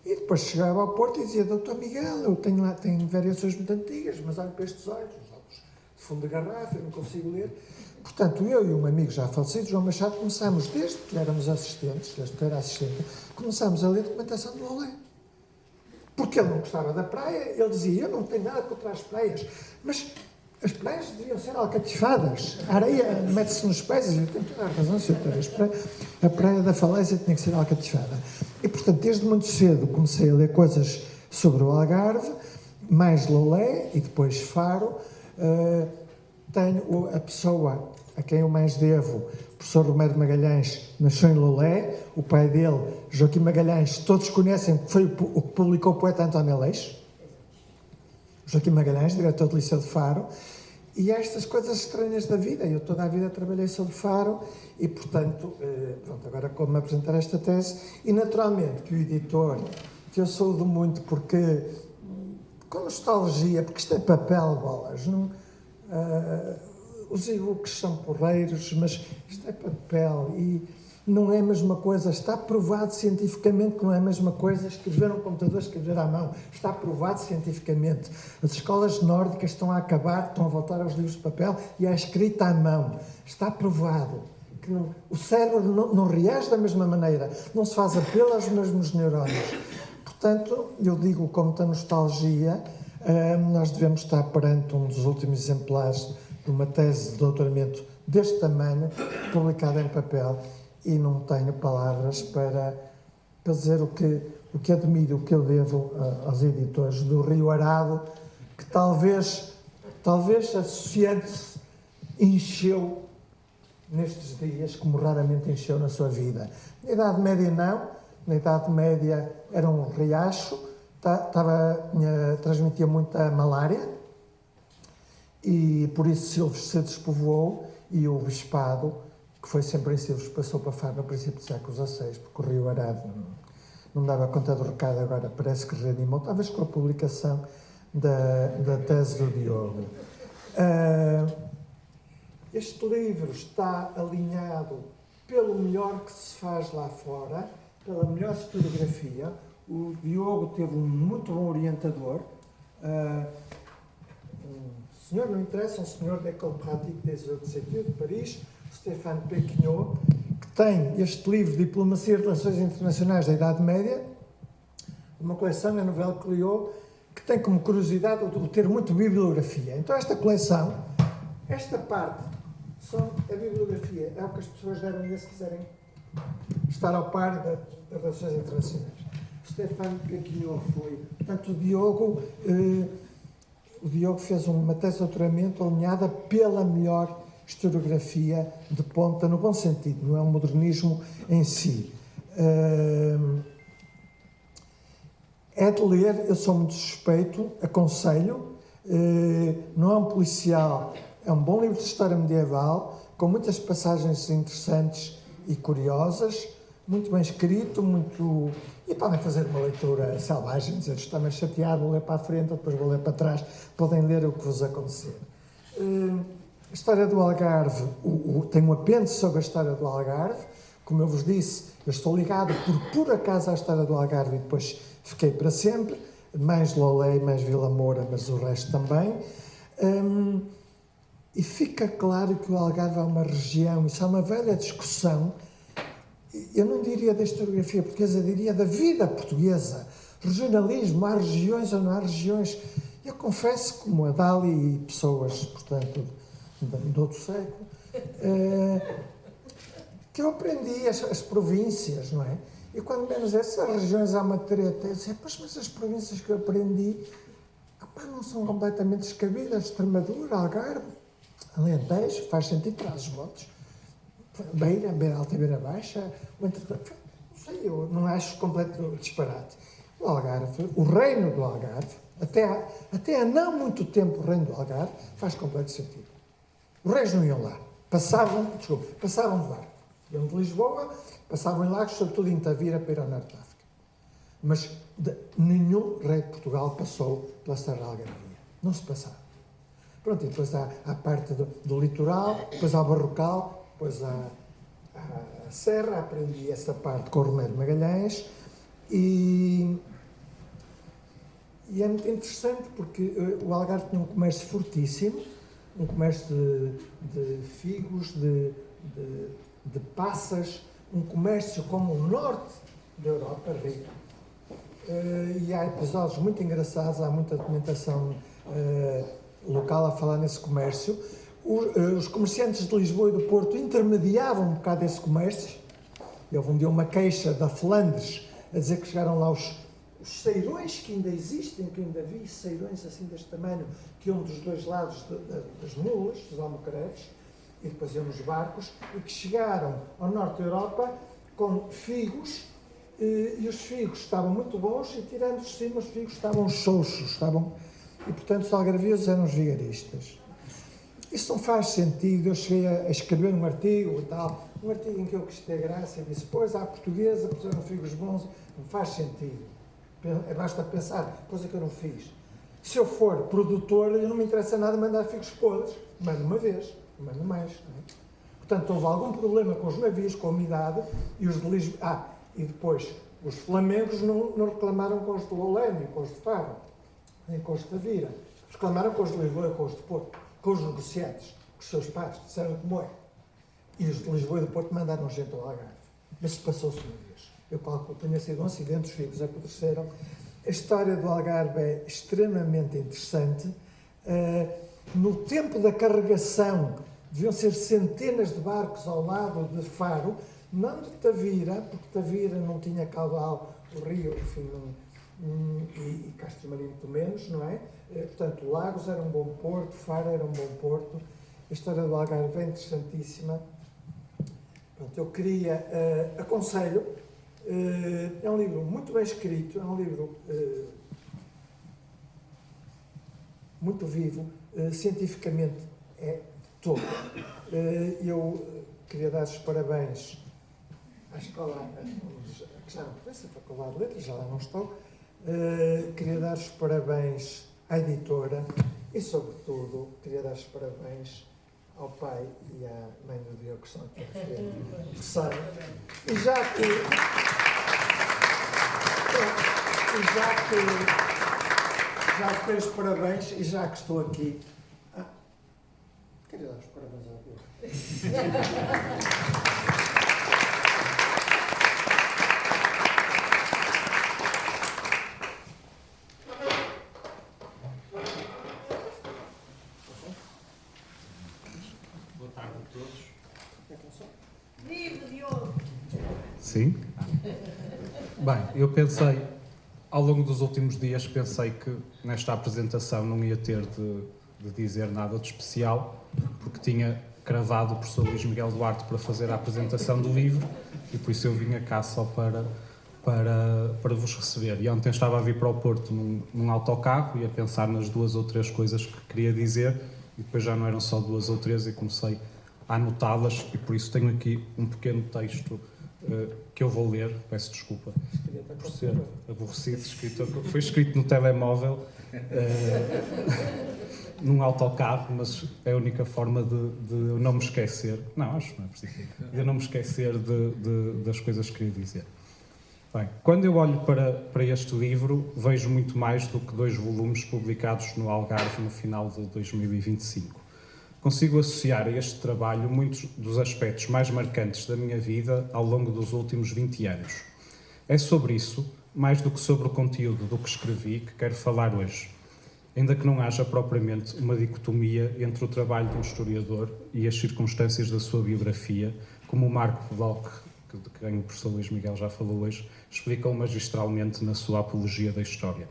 Speaker 4: E depois chegava ao Porto e dizia: Doutor Miguel, eu tenho variações muito antigas, mas olho para estes olhos, os olhos de fundo de garrafa, eu não consigo ler. Portanto, eu e um amigo já falecido, João Machado, começámos, desde que éramos assistentes, desde que eu era assistente, começámos a ler documentação de Lolé. Porque ele não gostava da praia, ele dizia: eu não tenho nada contra as praias, mas as praias deviam ser alcatifadas. A areia mete-se nos pés, e eu tenho toda a razão, Sr. A praia da Falésia tinha que ser alcatifada. E, portanto, desde muito cedo comecei a ler coisas sobre o Algarve, mais Lolé e depois Faro. Tenho a pessoa a quem eu mais devo, o professor Romero Magalhães, nasceu em Lolé. O pai dele, Joaquim Magalhães, todos conhecem, foi o que publicou o poeta António Aleixo. Joaquim Magalhães, diretor do Liceu de Faro. E estas coisas estranhas da vida. Eu toda a vida trabalhei sobre Faro e, portanto, pronto, agora como me apresentar esta tese. E, naturalmente, que o editor, que eu saúdo muito porque, com nostalgia, porque isto é papel, bolas, não... os e-books são porreiros, mas isto é papel e não é a mesma coisa. Está provado cientificamente que não é a mesma coisa escrever um computador, escrever à mão. Está provado cientificamente. As escolas nórdicas estão a acabar, estão a voltar aos livros de papel e à escrita à mão. Está provado que não, o cérebro não reage da mesma maneira, não se faz apelo aos mesmos neurónios. Portanto, eu digo com muita nostalgia, nós devemos estar perante um dos últimos exemplares de uma tese de doutoramento deste tamanho, publicada em papel, e não tenho palavras para dizer o que admiro, o que eu devo aos editores do Rio Arado, que talvez associando-se encheu nestes dias, como raramente encheu na sua vida. Na Idade Média não, na Idade Média era um riacho, transmitia muita malária, e por isso Silves se despovoou e o bispado, que foi sempre em Silves, passou para Faro no princípio do século XVI, porque o Rio Arado não dava conta do recado, agora parece que reanimou, talvez com a publicação da tese do Diogo. Este livro está alinhado pelo melhor que se faz lá fora, pela melhor historiografia. O Diogo teve um muito bom orientador, um senhor, não interessa, um senhor da École Pratique des Hautes Études de Paris, Stéphane Péquignot, que tem este livro, Diplomacia e Relações Internacionais da Idade Média, uma coleção, a novela que criou, que tem como curiosidade o ter muito bibliografia. Então esta coleção, esta parte, a bibliografia, é o que as pessoas devem ler se quiserem estar ao par das relações internacionais. Stéphane Péquignot foi, portanto, o Diogo fez uma tese de doutoramento alinhada pela melhor historiografia de ponta, no bom sentido, não é um modernismo em si. É de ler, eu sou muito suspeito, aconselho, não é um policial, é um bom livro de história medieval, com muitas passagens interessantes e curiosas, muito bem escrito, e podem fazer uma leitura selvagem, dizer, estou mais chateado, vou ler para a frente, depois vou ler para trás, podem ler o que vos acontecer. A história do Algarve, tem um apêndice sobre a história do Algarve, como eu vos disse, eu estou ligado por acaso à história do Algarve e depois fiquei para sempre, mais Lolé, mais Vila Moura, mas o resto também. E fica claro que o Algarve é uma região, isso é uma velha discussão, eu não diria da historiografia portuguesa, diria da vida portuguesa. Regionalismo, há regiões ou não há regiões. Eu confesso, como a Dália e pessoas, portanto, do outro século, que eu aprendi as províncias, não é? E quando menos essas regiões há uma treta, eu disse, pois, mas as províncias que eu aprendi não são completamente descabidas. Extremadura, Algarve, Alentejo, faz sentido, Trás-os-Montes, Beira Alta e Beira Baixa, não sei, eu não acho completo disparate. O Algarve, o reino do Algarve, até há não muito tempo o reino do Algarve, faz completo sentido. Os reis não iam lá, passavam de barco. Iam de Lisboa, passavam em Lagos, sobretudo em Tavira, para ir ao Norte de África. Mas nenhum rei de Portugal passou pela Serra Algarvia. Não se passava. Pronto, e depois há a parte do litoral, depois há o Barrocal, depois há a Serra, aprendi essa parte com o Romero Magalhães e é muito interessante porque o Algarve tinha um comércio fortíssimo, um comércio de figos, de passas, um comércio como o norte da Europa, rico. E há episódios muito engraçados, há muita documentação local a falar nesse comércio. Os comerciantes de Lisboa e do Porto intermediavam um bocado esse comércio. Houve um dia uma queixa da Flandres a dizer que chegaram lá os ceirões que ainda existem, que eu ainda vi ceirões assim deste tamanho, que iam dos dois lados das mulas, dos almocreves, e depois iam nos barcos, e que chegaram ao norte da Europa com figos, e os figos estavam muito bons, e tirando de cima os figos estavam xoxos, e portanto os algarvios eram os vigaristas. Isso não faz sentido. Eu cheguei a escrever um artigo e tal, um artigo em que eu quis ter graça e disse, pois, à portuguesa puseram figos bons, não faz sentido. Basta pensar, coisa que eu não fiz. Se eu for produtor, não me interessa nada mandar figos podres. Mando uma vez, mando mais. Não é? Portanto, houve algum problema com os navios, com a umidade, e os de Lisboa... e depois, os flamengos não reclamaram com os de Lolé, com os de Faro, nem com os de Tavira. Reclamaram com os de Lisboa e com os de Porto, com os negociantes, com os seus pais, disseram como é. E os de Lisboa e do Porto mandaram gente ao Algarve. Mas se passou-se uma vez. Eu calculo que tenha sido um acidente, os filhos apodreceram. A história do Algarve é extremamente interessante. No tempo da carregação, deviam ser centenas de barcos ao lado de Faro, não de Tavira, porque Tavira não tinha caudal, o rio, enfim, e Castro Marinho muito menos, não é? Portanto, Lagos era um bom porto, Faro era um bom porto. A história do Algarve é interessantíssima. Pronto, eu queria, aconselho, é um livro muito bem escrito, é um livro muito vivo, cientificamente é de todo. Eu queria dar os parabéns à escola, que já não pertence à Faculdade de Letras, já lá não estou. Queria dar os parabéns à editora e, sobretudo, queria dar os parabéns ao pai e à mãe do Diogo, que estão aqui à frente, que sabem. E já que dei os parabéns e já que estou aqui, queria dar os parabéns ao Diogo.
Speaker 5: Sim? Bem, eu pensei, ao longo dos últimos dias, pensei que nesta apresentação não ia ter de dizer nada de especial, porque tinha cravado o professor Luís Miguel Duarte para fazer a apresentação do livro, e por isso eu vinha cá só para vos receber. E ontem estava a vir para o Porto num autocarro e a pensar nas 2 ou 3 coisas que queria dizer, e depois já não eram só 2 ou 3 e comecei a anotá-las, e por isso tenho aqui um pequeno texto que eu vou ler, peço desculpa por ser aborrecido, foi escrito no telemóvel, num autocarro, mas é a única forma de eu não me esquecer, não, acho que não é preciso, de eu não me esquecer das coisas que queria dizer. Bem, quando eu olho para este livro, vejo muito mais do que 2 volumes publicados no Algarve no final de 2025. Consigo associar a este trabalho muitos dos aspectos mais marcantes da minha vida ao longo dos últimos 20 anos. É sobre isso, mais do que sobre o conteúdo do que escrevi, que quero falar hoje. Ainda que não haja propriamente uma dicotomia entre o trabalho de um historiador e as circunstâncias da sua biografia, como o Marco Bloch, de quem o professor Luís Miguel já falou hoje, explicam magistralmente na sua Apologia da História.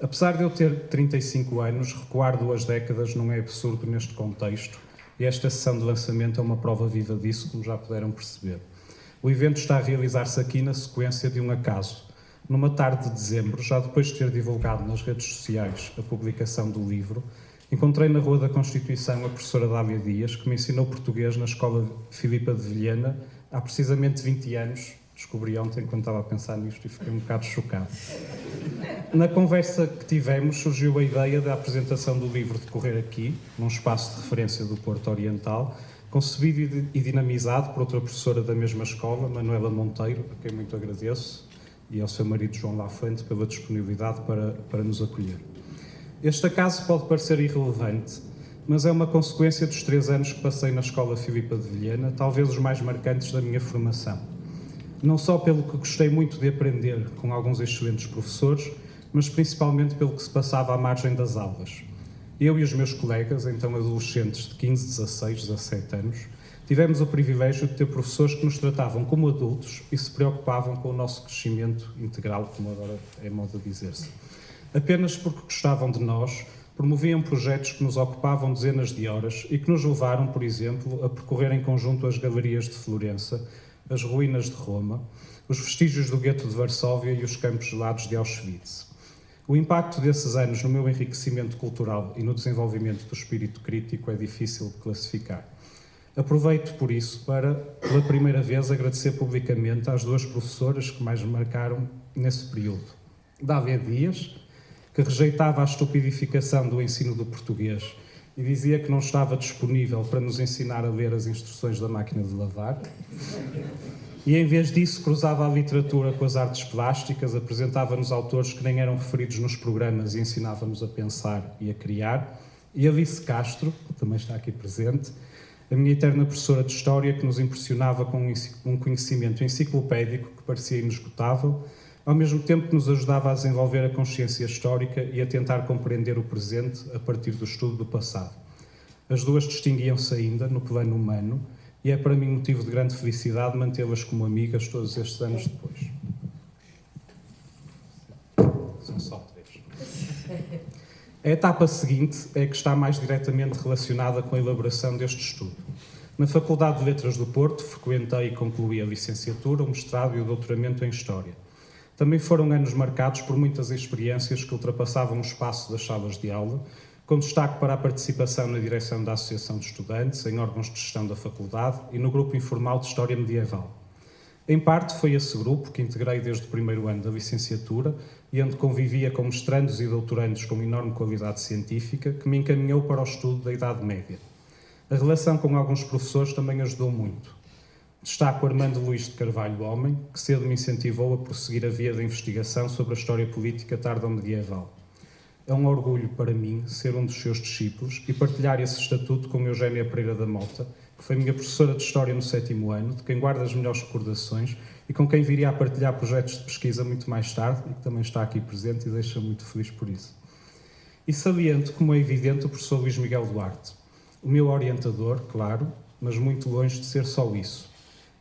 Speaker 5: Apesar de eu ter 35 anos, recuar 2 décadas não é absurdo neste contexto, e esta sessão de lançamento é uma prova viva disso, como já puderam perceber. O evento está a realizar-se aqui na sequência de um acaso. Numa tarde de dezembro, já depois de ter divulgado nas redes sociais a publicação do livro, encontrei na Rua da Constituição a professora Dália Dias, que me ensinou português na Escola Filipa de Vilhena há precisamente 20 anos. Descobri ontem quando estava a pensar nisto e fiquei um bocado chocado. Na conversa que tivemos, surgiu a ideia da apresentação do livro decorrer aqui, num espaço de referência do Porto Oriental, concebido e dinamizado por outra professora da mesma escola, Manuela Monteiro, a quem muito agradeço, e ao seu marido João Lafrente pela disponibilidade para nos acolher. Este acaso pode parecer irrelevante, mas é uma consequência dos 3 anos que passei na Escola Filipa de Vilhena, talvez os mais marcantes da minha formação. Não só pelo que gostei muito de aprender com alguns excelentes professores, mas principalmente pelo que se passava à margem das aulas. Eu e os meus colegas, então adolescentes de 15, 16, 17 anos, tivemos o privilégio de ter professores que nos tratavam como adultos e se preocupavam com o nosso crescimento integral, como agora é moda dizer-se. Apenas porque gostavam de nós, promoviam projetos que nos ocupavam dezenas de horas e que nos levaram, por exemplo, a percorrer em conjunto as galerias de Florença, as ruínas de Roma, os vestígios do gueto de Varsóvia e os campos gelados de Auschwitz. O impacto desses anos no meu enriquecimento cultural e no desenvolvimento do espírito crítico é difícil de classificar. Aproveito, por isso, para, pela primeira vez, agradecer publicamente às duas professoras que mais me marcaram nesse período. Dávia Dias, que rejeitava a estupidificação do ensino do português e dizia que não estava disponível para nos ensinar a ler as instruções da máquina de lavar. E, em vez disso, cruzava a literatura com as artes plásticas, apresentava-nos autores que nem eram referidos nos programas e ensinava-nos a pensar e a criar. E Alice Castro, que também está aqui presente, a minha eterna professora de História, que nos impressionava com um conhecimento enciclopédico que parecia inesgotável, ao mesmo tempo que nos ajudava a desenvolver a consciência histórica e a tentar compreender o presente a partir do estudo do passado. As duas distinguiam-se ainda no plano humano, e é para mim motivo de grande felicidade mantê-las como amigas todos estes anos depois. São só 3. A etapa seguinte é que está mais diretamente relacionada com a elaboração deste estudo. Na Faculdade de Letras do Porto, frequentei e concluí a licenciatura, o mestrado e o doutoramento em História. Também foram anos marcados por muitas experiências que ultrapassavam o espaço das salas de aula, com destaque para a participação na direção da Associação de Estudantes, em órgãos de gestão da faculdade e no grupo informal de História Medieval. Em parte foi esse grupo que integrei desde o primeiro ano da licenciatura e onde convivia com mestrandos e doutorandos com enorme qualidade científica, que me encaminhou para o estudo da Idade Média. A relação com alguns professores também ajudou muito. Destaco Armando Luís de Carvalho Homem, que cedo me incentivou a prosseguir a via da investigação sobre a história política tardo-medieval. É um orgulho para mim ser um dos seus discípulos e partilhar esse estatuto com Eugénia Pereira da Mota, que foi minha professora de História no 7º ano, de quem guardo as melhores recordações e com quem viria a partilhar projetos de pesquisa muito mais tarde e que também está aqui presente e deixa-me muito feliz por isso. E saliento, como é evidente, o professor Luís Miguel Duarte. O meu orientador, claro, mas muito longe de ser só isso.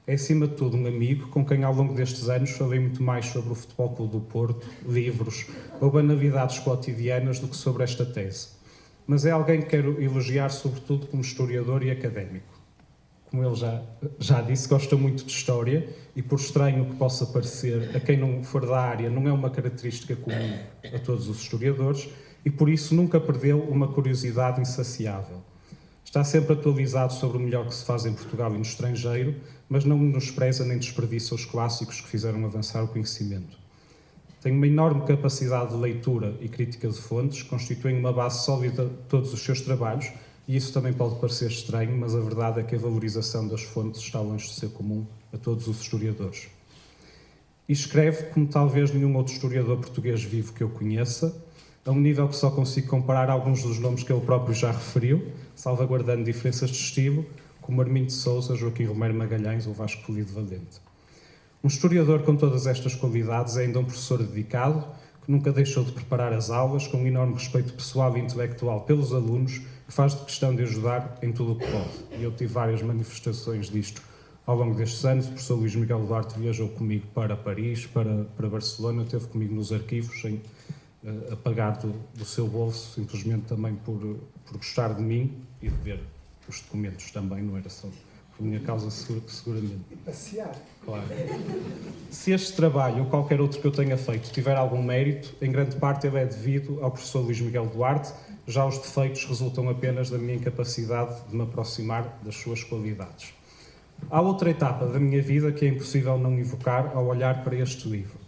Speaker 5: É, acima de tudo, um amigo com quem, ao longo destes anos, falei muito mais sobre o Futebol Clube do Porto, livros ou banalidades cotidianas do que sobre esta tese. Mas é alguém que quero elogiar, sobretudo, como historiador e académico. Como ele já disse, gosta muito de História e, por estranho que possa parecer, a quem não for da área, não é uma característica comum a todos os historiadores e, por isso, nunca perdeu uma curiosidade insaciável. Está sempre atualizado sobre o melhor que se faz em Portugal e no estrangeiro, mas não menospreza nem desperdiça os clássicos que fizeram avançar o conhecimento. Tem uma enorme capacidade de leitura e crítica de fontes, constituem uma base sólida de todos os seus trabalhos, e isso também pode parecer estranho, mas a verdade é que a valorização das fontes está longe de ser comum a todos os historiadores. E escreve como talvez nenhum outro historiador português vivo que eu conheça, a um nível que só consigo comparar alguns dos nomes que ele próprio já referiu, salvaguardando diferenças de estilo, como Armindo de Sousa, Joaquim Romero Magalhães ou Vasco Polido Valente. Um historiador com todas estas qualidades é ainda um professor dedicado, que nunca deixou de preparar as aulas, com um enorme respeito pessoal e intelectual pelos alunos, que faz de questão de ajudar em tudo o que pode. E eu tive várias manifestações disto ao longo destes anos. O professor Luís Miguel Duarte viajou comigo para Paris, para Barcelona, esteve comigo nos arquivos, sem a pagar do seu bolso, simplesmente também por gostar de mim e de ver os documentos também, não era só por minha causa, seguramente.
Speaker 4: E passear.
Speaker 5: Claro. Se este trabalho ou qualquer outro que eu tenha feito tiver algum mérito, em grande parte ele é devido ao professor Luís Miguel Duarte, já os defeitos resultam apenas da minha incapacidade de me aproximar das suas qualidades. Há outra etapa da minha vida que é impossível não evocar ao olhar para este livro.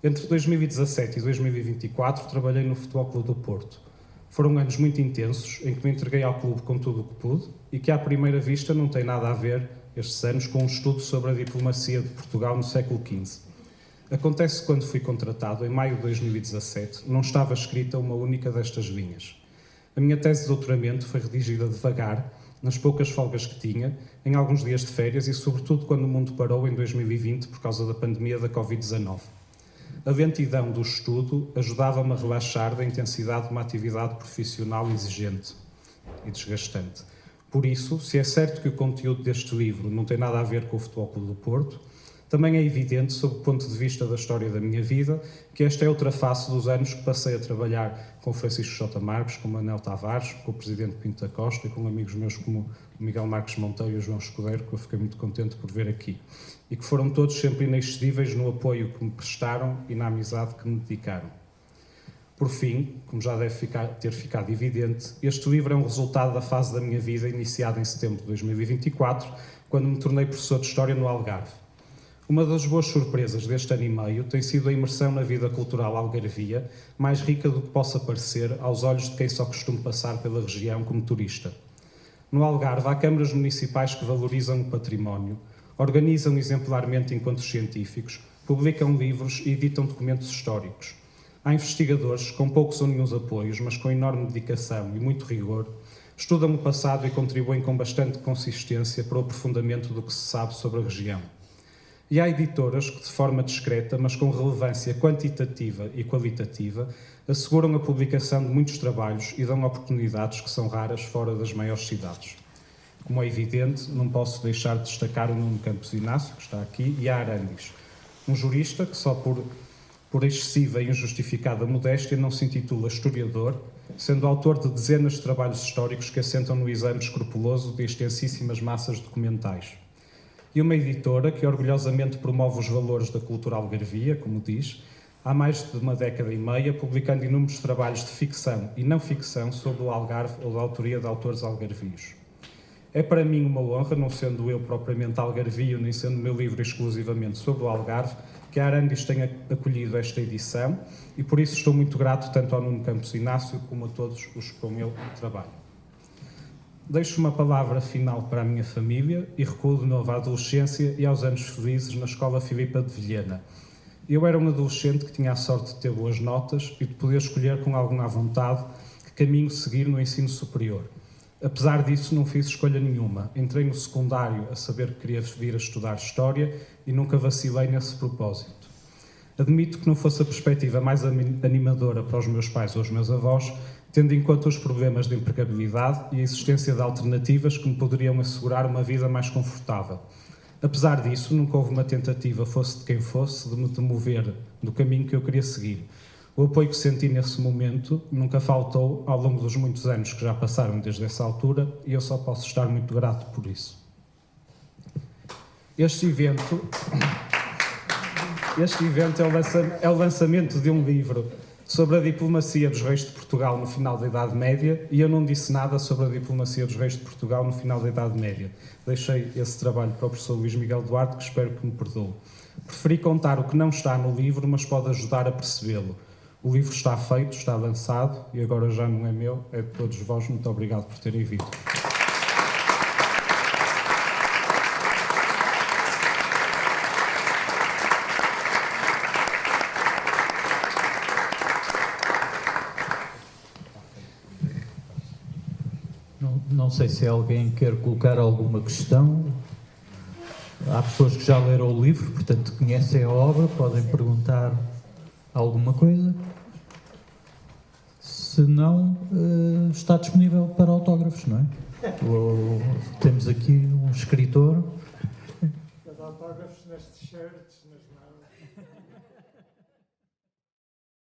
Speaker 5: Entre 2017 e 2024 trabalhei no Futebol Clube do Porto. Foram anos muito intensos, em que me entreguei ao clube com tudo o que pude e que, à primeira vista, não tem nada a ver, estes anos, com um estudo sobre a diplomacia de Portugal no século XV. Acontece que, quando fui contratado, em maio de 2017, não estava escrita uma única destas linhas. A minha tese de doutoramento foi redigida devagar, nas poucas folgas que tinha, em alguns dias de férias e, sobretudo, quando o mundo parou em 2020 por causa da pandemia da Covid-19. A lentidão do estudo ajudava-me a relaxar da intensidade de uma atividade profissional exigente e desgastante. Por isso, se é certo que o conteúdo deste livro não tem nada a ver com o Futebol Clube do Porto, também é evidente, sob o ponto de vista da história da minha vida, que esta é outra face dos anos que passei a trabalhar com Francisco J. Marques, com Manuel Tavares, com o Presidente Pinto da Costa e com amigos meus como o Miguel Marques Monteiro e o João Escudeiro, que eu fiquei muito contente por ver aqui. E que foram todos sempre inexcedíveis no apoio que me prestaram e na amizade que me dedicaram. Por fim, como já deve ter ficado evidente, este livro é um resultado da fase da minha vida iniciada em setembro de 2024, quando me tornei professor de História no Algarve. Uma das boas surpresas deste ano e meio tem sido a imersão na vida cultural algarvia, mais rica do que possa parecer aos olhos de quem só costuma passar pela região como turista. No Algarve há câmaras municipais que valorizam o património, organizam exemplarmente encontros científicos, publicam livros e editam documentos históricos. Há investigadores com poucos ou nenhum apoios, mas com enorme dedicação e muito rigor, estudam o passado e contribuem com bastante consistência para o aprofundamento do que se sabe sobre a região. E há editoras que, de forma discreta, mas com relevância quantitativa e qualitativa, asseguram a publicação de muitos trabalhos e dão oportunidades que são raras fora das maiores cidades. Como é evidente, não posso deixar de destacar o Nuno Campos Inácio, que está aqui, e a Arandis, um jurista que só por excessiva e injustificada modéstia não se intitula historiador, sendo autor de dezenas de trabalhos históricos que assentam no exame escrupuloso de extensíssimas massas documentais. E uma editora que orgulhosamente promove os valores da cultura algarvia, como diz, há mais de uma década e meia, publicando inúmeros trabalhos de ficção e não ficção sobre o Algarve ou da autoria de autores algarvios. É para mim uma honra, não sendo eu propriamente algarvio, nem sendo o meu livro exclusivamente sobre o Algarve, que a Arandis tenha acolhido esta edição e por isso estou muito grato tanto ao Nuno Campos Inácio como a todos os que com ele trabalho. Deixo uma palavra final para a minha família e recuo de novo à adolescência e aos anos felizes na Escola Filipa de Vilhena. Eu era um adolescente que tinha a sorte de ter boas notas e de poder escolher com alguma vontade que caminho seguir no ensino superior. Apesar disso, não fiz escolha nenhuma. Entrei no secundário a saber que queria vir a estudar História e nunca vacilei nesse propósito. Admito que não fosse a perspectiva mais animadora para os meus pais ou os meus avós, tendo em conta os problemas de empregabilidade e a existência de alternativas que me poderiam assegurar uma vida mais confortável. Apesar disso, nunca houve uma tentativa, fosse de quem fosse, de me demover do caminho que eu queria seguir. O apoio que senti nesse momento nunca faltou ao longo dos muitos anos que já passaram desde essa altura e eu só posso estar muito grato por isso. Este evento é o lançamento de um livro sobre a diplomacia dos reis de Portugal no final da Idade Média e eu não disse nada sobre a diplomacia dos reis de Portugal no final da Idade Média. Deixei esse trabalho para o professor Luís Miguel Duarte, que espero que me perdoe. Preferi contar o que não está no livro, mas pode ajudar a percebê-lo. O livro está feito, está lançado e agora já não é meu, é de todos vós. Muito obrigado por terem vindo.
Speaker 3: Não sei se alguém quer colocar alguma questão. Há pessoas que já leram o livro, portanto conhecem a obra, podem perguntar alguma coisa. Se não, está disponível para autógrafos, não é? Temos aqui um escritor.
Speaker 4: Os autógrafos nas t-shirts, nas mãos.